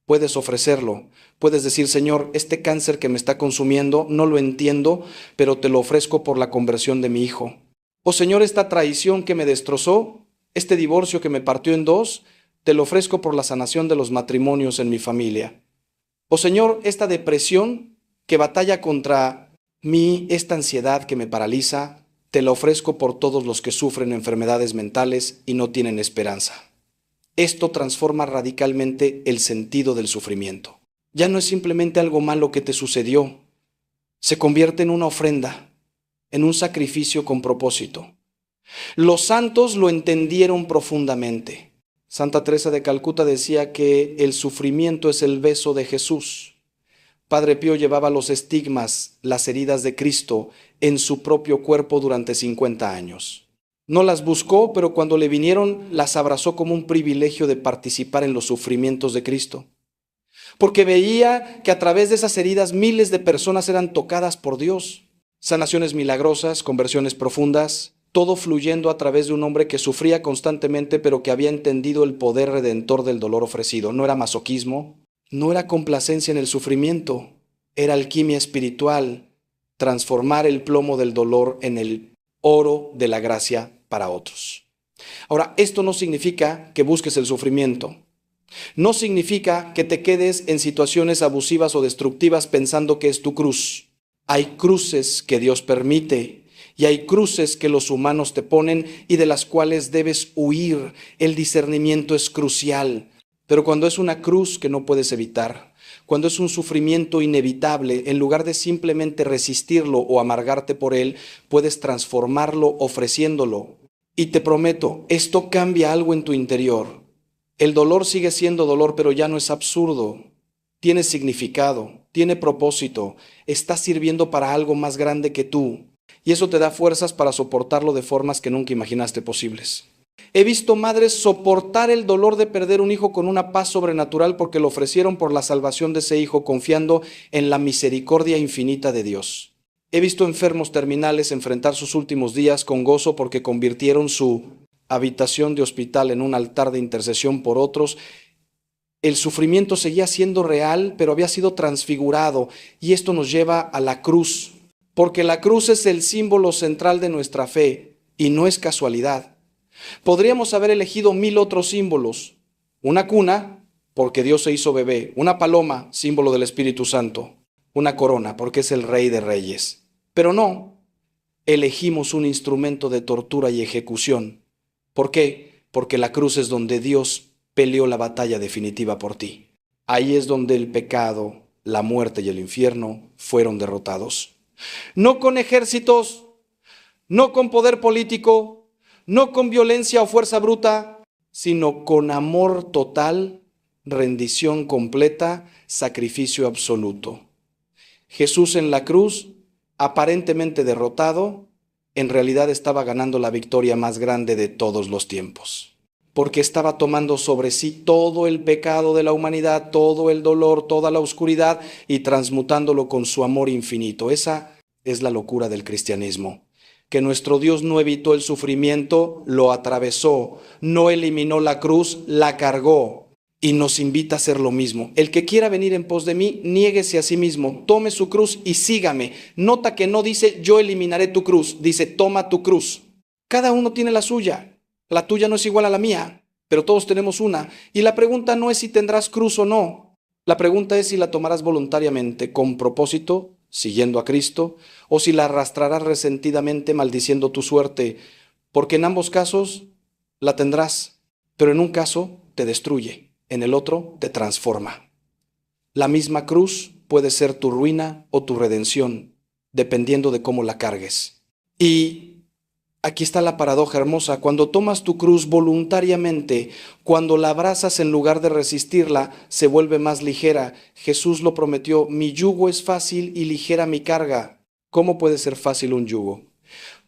Puedes ofrecerlo, puedes decir: Señor, este cáncer que me está consumiendo, no lo entiendo, pero te lo ofrezco por la conversión de mi hijo. O Señor, esta traición que me destrozó, este divorcio que me partió en dos, te lo ofrezco por la sanación de los matrimonios en mi familia. O Señor, esta depresión que batalla contra mí, esta ansiedad que me paraliza, te la ofrezco por todos los que sufren enfermedades mentales y no tienen esperanza. Esto transforma radicalmente el sentido del sufrimiento. Ya no es simplemente algo malo que te sucedió. Se convierte en una ofrenda, en un sacrificio con propósito. Los santos lo entendieron profundamente. Santa Teresa de Calcuta decía que el sufrimiento es el beso de Jesús. Padre Pío llevaba los estigmas, las heridas de Cristo, en su propio cuerpo durante 50 años. No las buscó, pero cuando le vinieron, las abrazó como un privilegio de participar en los sufrimientos de Cristo. Porque veía que a través de esas heridas miles de personas eran tocadas por Dios. Sanaciones milagrosas, conversiones profundas, todo fluyendo a través de un hombre que sufría constantemente, pero que había entendido el poder redentor del dolor ofrecido. No era masoquismo, no era complacencia en el sufrimiento, era alquimia espiritual, transformar el plomo del dolor en el oro de la gracia para otros. Ahora, esto no significa que busques el sufrimiento. No significa que te quedes en situaciones abusivas o destructivas pensando que es tu cruz. Hay cruces que Dios permite y hay cruces que los humanos te ponen y de las cuales debes huir. El discernimiento es crucial. Pero cuando es una cruz que no puedes evitar, cuando es un sufrimiento inevitable, en lugar de simplemente resistirlo o amargarte por él, puedes transformarlo ofreciéndolo. Y te prometo, esto cambia algo en tu interior. El dolor sigue siendo dolor, pero ya no es absurdo. Tiene significado, tiene propósito, está sirviendo para algo más grande que tú. Y eso te da fuerzas para soportarlo de formas que nunca imaginaste posibles. He visto madres soportar el dolor de perder un hijo con una paz sobrenatural porque lo ofrecieron por la salvación de ese hijo, confiando en la misericordia infinita de Dios. He visto enfermos terminales enfrentar sus últimos días con gozo porque convirtieron su habitación de hospital en un altar de intercesión por otros. El sufrimiento seguía siendo real, pero había sido transfigurado, y esto nos lleva a la cruz, porque la cruz es el símbolo central de nuestra fe y no es casualidad. Podríamos haber elegido 1000 otros símbolos. Una cuna, porque Dios se hizo bebé. Una paloma, símbolo del Espíritu Santo. Una corona, porque es el Rey de Reyes. Pero no, elegimos un instrumento de tortura y ejecución. ¿Por qué? Porque la cruz es donde Dios peleó la batalla definitiva por ti. Ahí es donde el pecado, la muerte y el infierno fueron derrotados. No con ejércitos, no con poder político, no con violencia o fuerza bruta, sino con amor total, rendición completa, sacrificio absoluto. Jesús en la cruz, aparentemente derrotado, en realidad estaba ganando la victoria más grande de todos los tiempos, porque estaba tomando sobre sí todo el pecado de la humanidad, todo el dolor, toda la oscuridad y transmutándolo con su amor infinito. Esa es la locura del cristianismo. Que nuestro Dios no evitó el sufrimiento, lo atravesó, no eliminó la cruz, la cargó. y nos invita a hacer lo mismo. El que quiera venir en pos de mí, niéguese a sí mismo, tome su cruz y sígame. Nota que no dice yo eliminaré tu cruz, dice toma tu cruz. Cada uno tiene la suya, la tuya no es igual a la mía, pero todos tenemos una. Y la pregunta no es si tendrás cruz o no, la pregunta es si la tomarás voluntariamente, con propósito, siguiendo a Cristo, o si la arrastrarás resentidamente maldiciendo tu suerte, porque en ambos casos la tendrás, pero en un caso te destruye, en el otro te transforma. La misma cruz puede ser tu ruina o tu redención, dependiendo de cómo la cargues. Y aquí está la paradoja hermosa. Cuando tomas tu cruz voluntariamente, cuando la abrazas en lugar de resistirla, se vuelve más ligera. Jesús lo prometió, mi yugo es fácil y ligera mi carga. ¿Cómo puede ser fácil un yugo?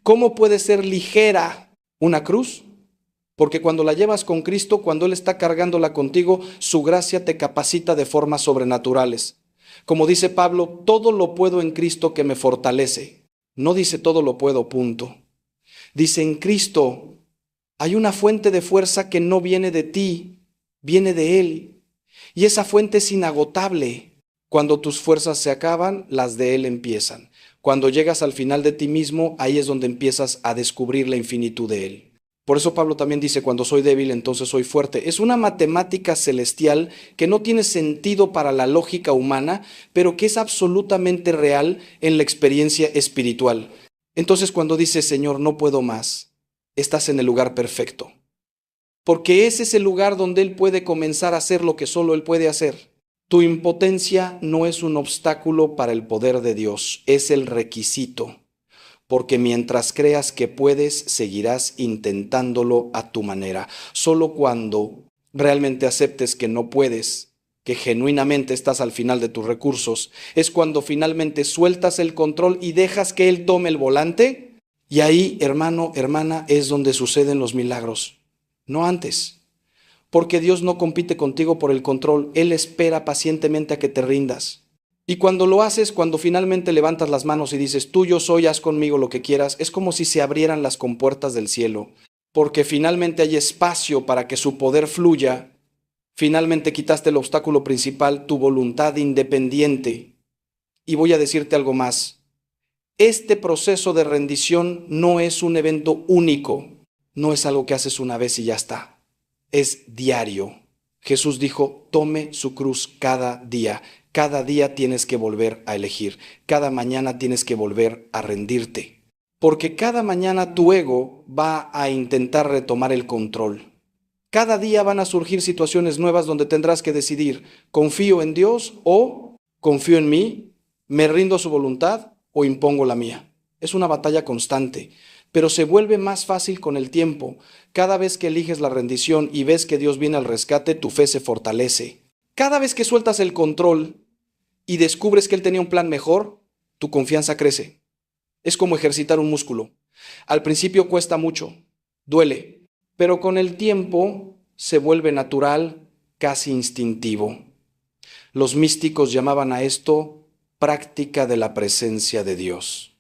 ¿Cómo puede ser ligera una cruz? Porque cuando la llevas con Cristo, cuando Él está cargándola contigo, su gracia te capacita de formas sobrenaturales. Como dice Pablo, todo lo puedo en Cristo que me fortalece. No dice todo lo puedo, punto. Dice, en Cristo hay una fuente de fuerza que no viene de ti, viene de Él. Y esa fuente es inagotable. Cuando tus fuerzas se acaban, las de Él empiezan. Cuando llegas al final de ti mismo, ahí es donde empiezas a descubrir la infinitud de Él. Por eso Pablo también dice, cuando soy débil, entonces soy fuerte. Es una matemática celestial que no tiene sentido para la lógica humana, pero que es absolutamente real en la experiencia espiritual. Entonces cuando dices, Señor, no puedo más, estás en el lugar perfecto. Porque ese es el lugar donde Él puede comenzar a hacer lo que solo Él puede hacer. Tu impotencia no es un obstáculo para el poder de Dios, es el requisito. Porque mientras creas que puedes, seguirás intentándolo a tu manera. Solo cuando realmente aceptes que no puedes, que genuinamente estás al final de tus recursos, es cuando finalmente sueltas el control y dejas que Él tome el volante. Y ahí, hermano, hermana, es donde suceden los milagros. No antes. Porque Dios no compite contigo por el control. Él espera pacientemente a que te rindas. Y cuando lo haces, cuando finalmente levantas las manos y dices, tú yo soy, haz conmigo lo que quieras, es como si se abrieran las compuertas del cielo, porque finalmente hay espacio para que su poder fluya. Finalmente quitaste el obstáculo principal, tu voluntad independiente. Y voy a decirte algo más. Este proceso de rendición no es un evento único, no es algo que haces una vez y ya está, es diario. Jesús dijo, tome su cruz cada día. Cada día tienes que volver a elegir. Cada mañana tienes que volver a rendirte. Porque cada mañana tu ego va a intentar retomar el control. Cada día van a surgir situaciones nuevas donde tendrás que decidir, ¿confío en Dios o confío en mí? ¿Me rindo a su voluntad o impongo la mía? Es una batalla constante, pero se vuelve más fácil con el tiempo. Cada vez que eliges la rendición y ves que Dios viene al rescate, tu fe se fortalece. Cada vez que sueltas el control y descubres que Él tenía un plan mejor, tu confianza crece. Es como ejercitar un músculo. Al principio cuesta mucho, duele, pero con el tiempo se vuelve natural, casi instintivo. Los místicos llamaban a esto práctica de la presencia de Dios.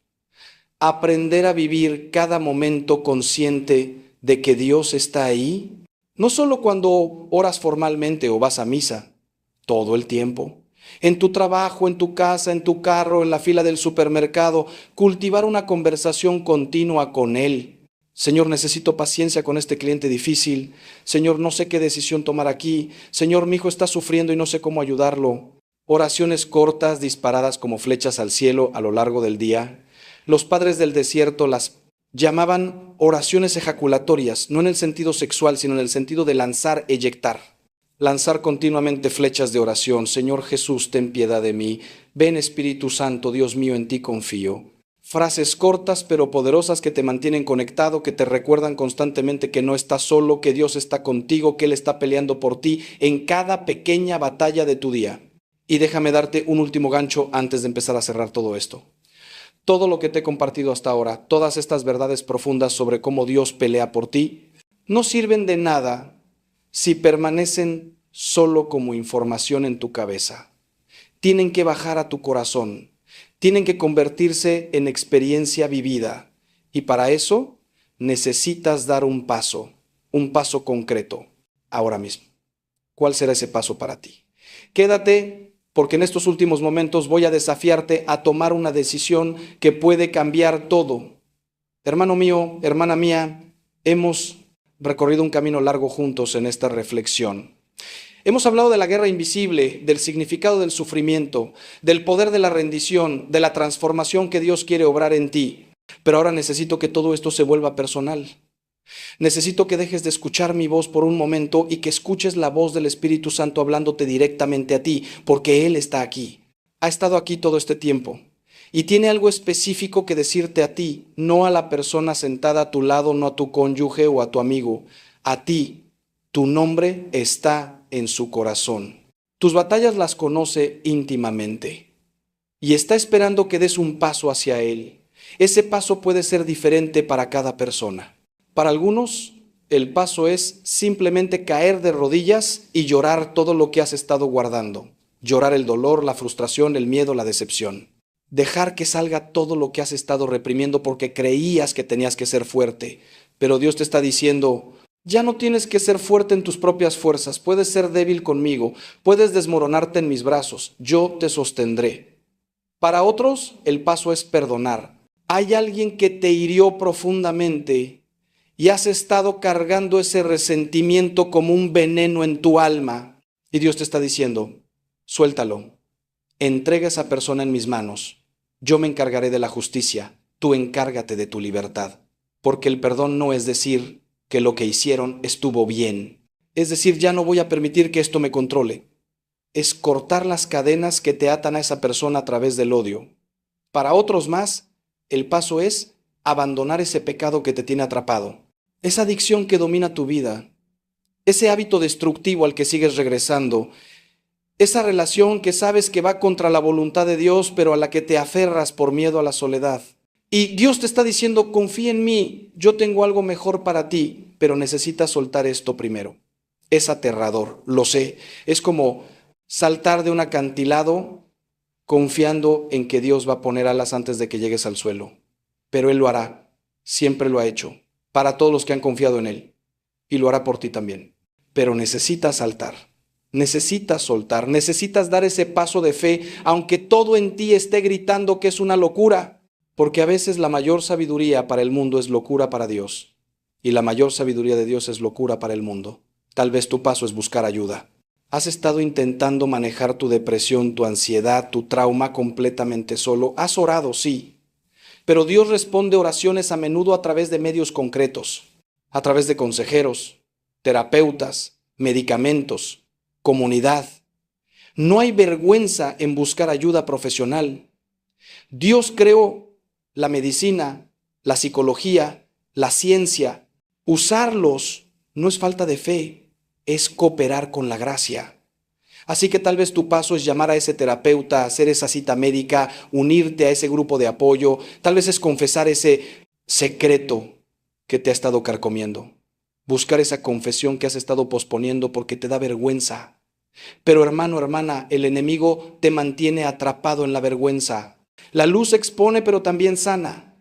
Aprender a vivir cada momento consciente de que Dios está ahí, no solo cuando oras formalmente o vas a misa, todo el tiempo. En tu trabajo, en tu casa, en tu carro, en la fila del supermercado, cultivar una conversación continua con Él. Señor, necesito paciencia con este cliente difícil. Señor, no sé qué decisión tomar aquí. Señor, mi hijo está sufriendo y no sé cómo ayudarlo. Oraciones cortas, disparadas como flechas al cielo a lo largo del día. Los padres del desierto las llamaban oraciones ejaculatorias, no en el sentido sexual, sino en el sentido de lanzar, eyectar. Lanzar continuamente flechas de oración. Señor Jesús, ten piedad de mí. Ven Espíritu Santo, Dios mío, en ti confío. Frases cortas pero poderosas que te mantienen conectado, que te recuerdan constantemente que no estás solo, que Dios está contigo, que Él está peleando por ti en cada pequeña batalla de tu día. Y déjame darte un último gancho antes de empezar a cerrar todo esto. Todo lo que te he compartido hasta ahora, todas estas verdades profundas sobre cómo Dios pelea por ti, no sirven de nada si permanecen solo como información en tu cabeza. Tienen que bajar a tu corazón, tienen que convertirse en experiencia vivida. Y para eso necesitas dar un paso concreto, ahora mismo. ¿Cuál será ese paso para ti? Quédate, porque en estos últimos momentos voy a desafiarte a tomar una decisión que puede cambiar todo. Hermano mío, hermana mía, hemos recorrido un camino largo juntos en esta reflexión. Hemos hablado de la guerra invisible, del significado del sufrimiento, del poder de la rendición, de la transformación que Dios quiere obrar en ti. Pero ahora necesito que todo esto se vuelva personal. Necesito que dejes de escuchar mi voz por un momento y que escuches la voz del Espíritu Santo hablándote directamente a ti, porque Él está aquí. Ha estado aquí todo este tiempo. Y tiene algo específico que decirte a ti, no a la persona sentada a tu lado, no a tu cónyuge o a tu amigo. A ti, tu nombre está en su corazón. Tus batallas las conoce íntimamente y está esperando que des un paso hacia Él. Ese paso puede ser diferente para cada persona. Para algunos, el paso es simplemente caer de rodillas y llorar todo lo que has estado guardando. Llorar el dolor, la frustración, el miedo, la decepción. Dejar que salga todo lo que has estado reprimiendo porque creías que tenías que ser fuerte. Pero Dios te está diciendo, ya no tienes que ser fuerte en tus propias fuerzas, puedes ser débil conmigo, puedes desmoronarte en mis brazos, yo te sostendré. Para otros, el paso es perdonar. Hay alguien que te hirió profundamente y has estado cargando ese resentimiento como un veneno en tu alma. Y Dios te está diciendo, suéltalo, entrega a esa persona en mis manos. Yo me encargaré de la justicia, tú encárgate de tu libertad. Porque el perdón no es decir que lo que hicieron estuvo bien. Es decir, ya no voy a permitir que esto me controle. Es cortar las cadenas que te atan a esa persona a través del odio. Para otros más, el paso es abandonar ese pecado que te tiene atrapado. Esa adicción que domina tu vida. Ese hábito destructivo al que sigues regresando. Esa relación que sabes que va contra la voluntad de Dios, pero a la que te aferras por miedo a la soledad. Y Dios te está diciendo, confía en mí, yo tengo algo mejor para ti, pero necesitas soltar esto primero. Es aterrador, lo sé. Es como saltar de un acantilado confiando en que Dios va a poner alas antes de que llegues al suelo. Pero Él lo hará, siempre lo ha hecho, para todos los que han confiado en Él. Y lo hará por ti también. Pero necesitas saltar, necesitas soltar, necesitas dar ese paso de fe, aunque todo en ti esté gritando que es una locura. Porque a veces la mayor sabiduría para el mundo es locura para Dios. Y la mayor sabiduría de Dios es locura para el mundo. Tal vez tu paso es buscar ayuda. Has estado intentando manejar tu depresión, tu ansiedad, tu trauma completamente solo. Has orado, sí. Pero Dios responde oraciones a menudo a través de medios concretos. A través de consejeros, terapeutas, medicamentos, comunidad. No hay vergüenza en buscar ayuda profesional. Dios creó la medicina, la psicología, la ciencia. Usarlos no es falta de fe, es cooperar con la gracia. Así que tal vez tu paso es llamar a ese terapeuta, hacer esa cita médica, unirte a ese grupo de apoyo, tal vez es confesar ese secreto que te ha estado carcomiendo, buscar esa confesión que has estado posponiendo porque te da vergüenza. Pero hermano, hermana, el enemigo te mantiene atrapado en la vergüenza. La luz expone, pero también sana.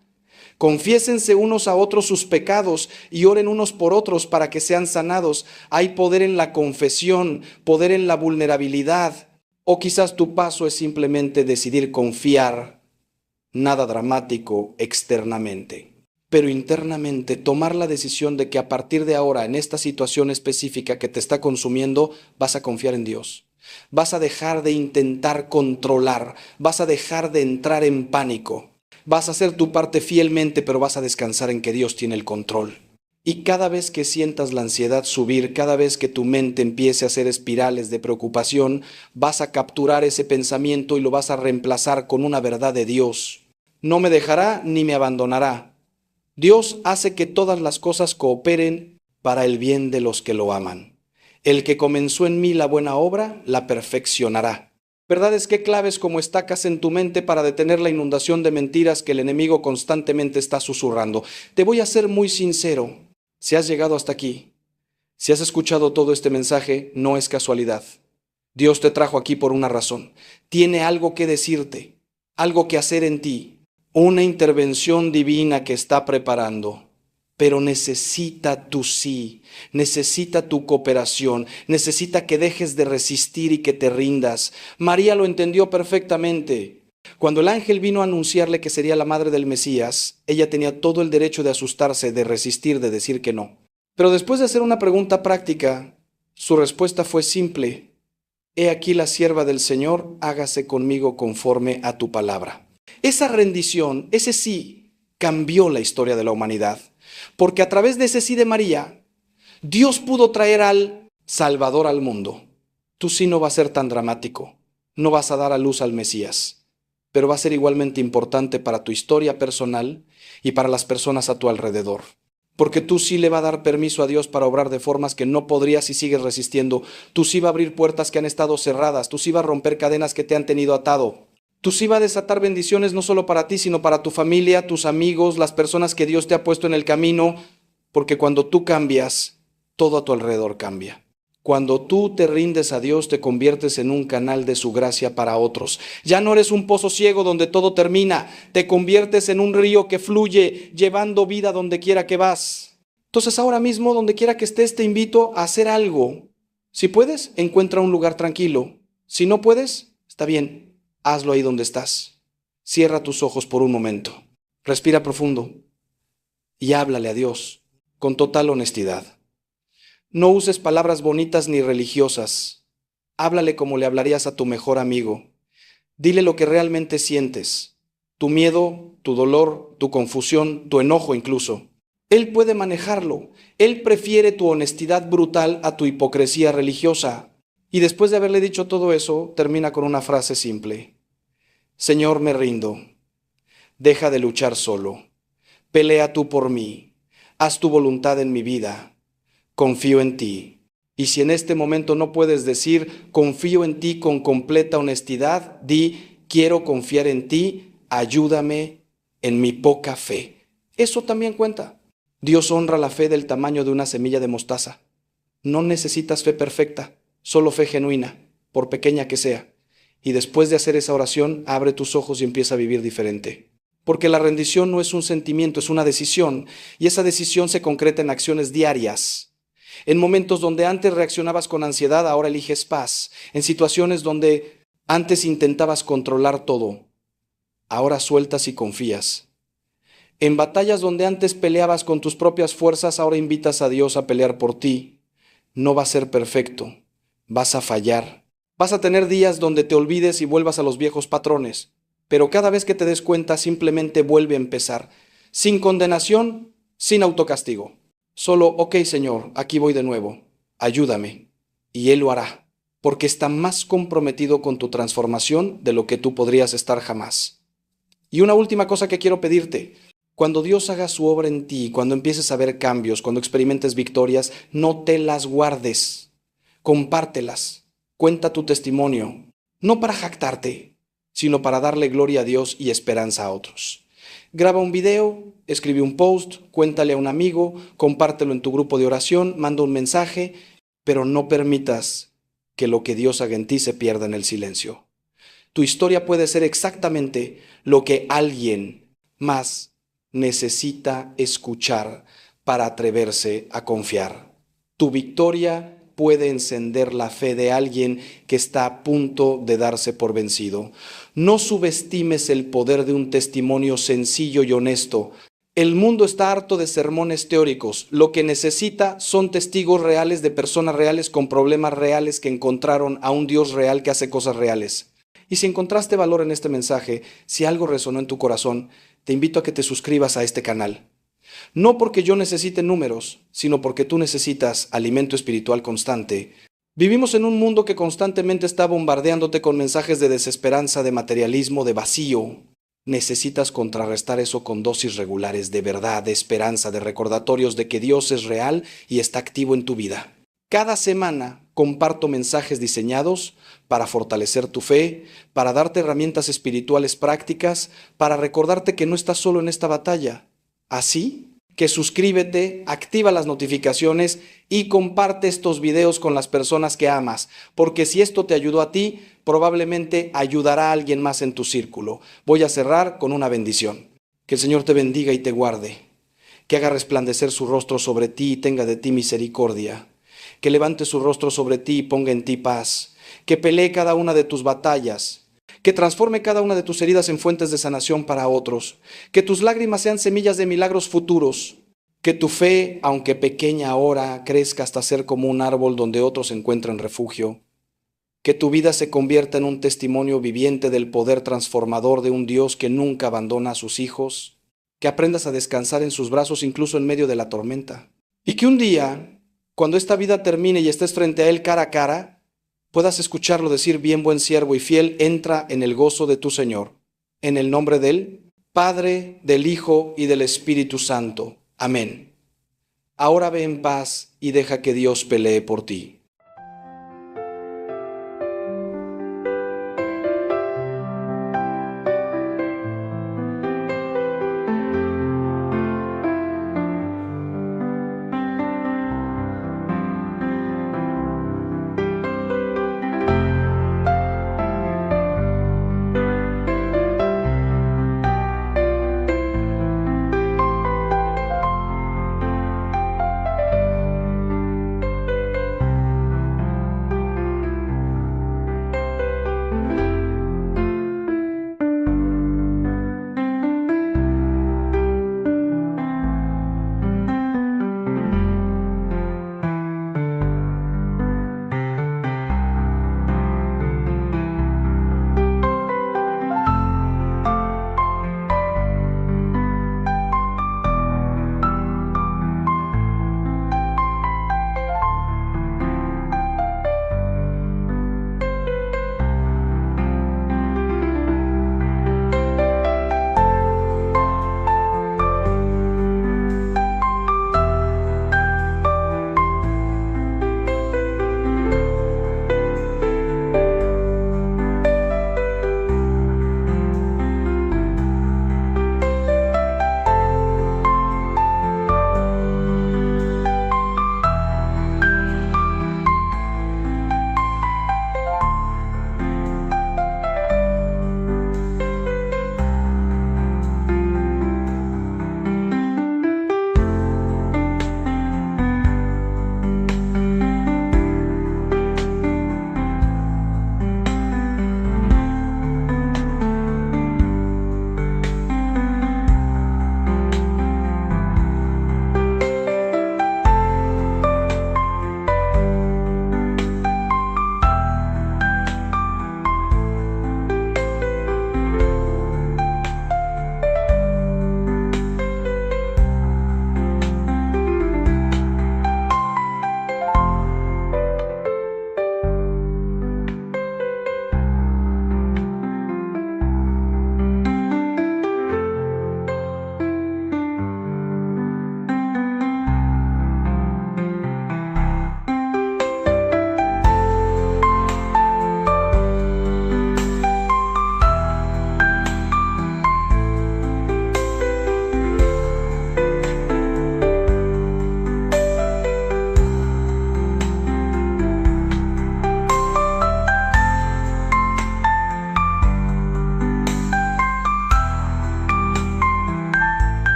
Confiésense unos a otros sus pecados y oren unos por otros para que sean sanados. Hay poder en la confesión, poder en la vulnerabilidad. O quizás tu paso es simplemente decidir confiar. Nada dramático externamente. Pero internamente tomar la decisión de que a partir de ahora, en esta situación específica que te está consumiendo, vas a confiar en Dios. Vas a dejar de intentar controlar, vas a dejar de entrar en pánico. Vas a hacer tu parte fielmente, pero vas a descansar en que Dios tiene el control. Y cada vez que sientas la ansiedad subir, cada vez que tu mente empiece a hacer espirales de preocupación, vas a capturar ese pensamiento y lo vas a reemplazar con una verdad de Dios. No me dejará ni me abandonará. Dios hace que todas las cosas cooperen para el bien de los que lo aman. El que comenzó en mí la buena obra, la perfeccionará. Verdades que claves como estacas en tu mente para detener la inundación de mentiras que el enemigo constantemente está susurrando. Te voy a ser muy sincero. Si has llegado hasta aquí, si has escuchado todo este mensaje, no es casualidad. Dios te trajo aquí por una razón. Tiene algo que decirte, algo que hacer en ti, una intervención divina que está preparando. pero necesita tu sí, necesita tu cooperación, necesita que dejes de resistir y que te rindas. María lo entendió perfectamente. Cuando el ángel vino a anunciarle que sería la madre del Mesías, ella tenía todo el derecho de asustarse, de resistir, de decir que no. Pero después de hacer una pregunta práctica, su respuesta fue simple: He aquí la sierva del Señor, hágase conmigo conforme a tu palabra. Esa rendición, ese sí, cambió la historia de la humanidad. Porque a través de ese sí de María, Dios pudo traer al Salvador al mundo. Tu sí no va a ser tan dramático, no vas a dar a luz al Mesías, pero va a ser igualmente importante para tu historia personal y para las personas a tu alrededor. Porque tú sí le va a dar permiso a Dios para obrar de formas que no podrías si sigues resistiendo. Tú sí va a abrir puertas que han estado cerradas. Tú sí va a romper cadenas que te han tenido atado. Tú sí va a desatar bendiciones no solo para ti, sino para tu familia, tus amigos, las personas que Dios te ha puesto en el camino. Porque cuando tú cambias, todo a tu alrededor cambia. Cuando tú te rindes a Dios, te conviertes en un canal de su gracia para otros. Ya no eres un pozo ciego donde todo termina. Te conviertes en un río que fluye, llevando vida donde quiera que vas. Entonces ahora mismo, donde quiera que estés, te invito a hacer algo. Si puedes, encuentra un lugar tranquilo. Si no puedes, está bien, hazlo ahí donde estás. Cierra tus ojos por un momento. Respira profundo y háblale a Dios con total honestidad. No uses palabras bonitas ni religiosas. Háblale como le hablarías a tu mejor amigo. Dile lo que realmente sientes, tu miedo, tu dolor, tu confusión, tu enojo incluso. Él puede manejarlo. Él prefiere tu honestidad brutal a tu hipocresía religiosa. Y después de haberle dicho todo eso, termina con una frase simple: Señor, me rindo. Deja de luchar solo. Pelea tú por mí. Haz tu voluntad en mi vida. Confío en ti. Y si en este momento no puedes decir confío en ti con completa honestidad, di quiero confiar en ti, ayúdame en mi poca fe. Eso también cuenta. Dios honra la fe del tamaño de una semilla de mostaza. No necesitas fe perfecta, solo fe genuina, por pequeña que sea. Y después de hacer esa oración, abre tus ojos y empieza a vivir diferente. Porque la rendición no es un sentimiento, es una decisión. Y esa decisión se concreta en acciones diarias. En momentos donde antes reaccionabas con ansiedad, ahora eliges paz. En situaciones donde antes intentabas controlar todo, ahora sueltas y confías. En batallas donde antes peleabas con tus propias fuerzas, ahora invitas a Dios a pelear por ti. No va a ser perfecto, vas a fallar. Vas a tener días donde te olvides y vuelvas a los viejos patrones, pero cada vez que te des cuenta simplemente vuelve a empezar, sin condenación, sin autocastigo. Solo, ok, Señor, aquí voy de nuevo, ayúdame. Y Él lo hará, porque está más comprometido con tu transformación de lo que tú podrías estar jamás. Y una última cosa que quiero pedirte: cuando Dios haga su obra en ti, cuando empieces a ver cambios, cuando experimentes victorias, no te las guardes, compártelas, cuenta tu testimonio, no para jactarte, sino para darle gloria a Dios y esperanza a otros. Graba un video, escribe un post, cuéntale a un amigo, compártelo en tu grupo de oración, manda un mensaje, pero no permitas que lo que Dios haga en ti se pierda en el silencio. Tu historia puede ser exactamente lo que alguien más necesita escuchar para atreverse a confiar. Tu victoria puede encender la fe de alguien que está a punto de darse por vencido. No subestimes el poder de un testimonio sencillo y honesto. El mundo está harto de sermones teóricos. Lo que necesita son testigos reales de personas reales con problemas reales que encontraron a un Dios real que hace cosas reales. Y si encontraste valor en este mensaje, si algo resonó en tu corazón, te invito a que te suscribas a este canal. No porque yo necesite números, sino porque tú necesitas alimento espiritual constante. Vivimos en un mundo que constantemente está bombardeándote con mensajes de desesperanza, de materialismo, de vacío. Necesitas contrarrestar eso con dosis regulares de verdad, de esperanza, de recordatorios de que Dios es real y está activo en tu vida. Cada semana comparto mensajes diseñados para fortalecer tu fe, para darte herramientas espirituales prácticas, para recordarte que no estás solo en esta batalla. Así que suscríbete, activa las notificaciones y comparte estos videos con las personas que amas, porque si esto te ayudó a ti, probablemente ayudará a alguien más en tu círculo. Voy a cerrar con una bendición. Que el Señor te bendiga y te guarde. que haga resplandecer su rostro sobre ti y tenga de ti misericordia, que levante su rostro sobre ti y ponga en ti paz, que pelee cada una de tus batallas, que transforme cada una de tus heridas en fuentes de sanación para otros, que tus lágrimas sean semillas de milagros futuros, que tu fe, aunque pequeña ahora, crezca hasta ser como un árbol donde otros encuentren refugio, que tu vida se convierta en un testimonio viviente del poder transformador de un Dios que nunca abandona a sus hijos, que aprendas a descansar en sus brazos incluso en medio de la tormenta, y que un día, cuando esta vida termine y estés frente a Él cara a cara, puedas escucharlo decir: bien, buen siervo y fiel, entra en el gozo de tu Señor. En el nombre del Padre, del Hijo y del Espíritu Santo. Amén. Ahora ve en paz y deja que Dios pelee por ti.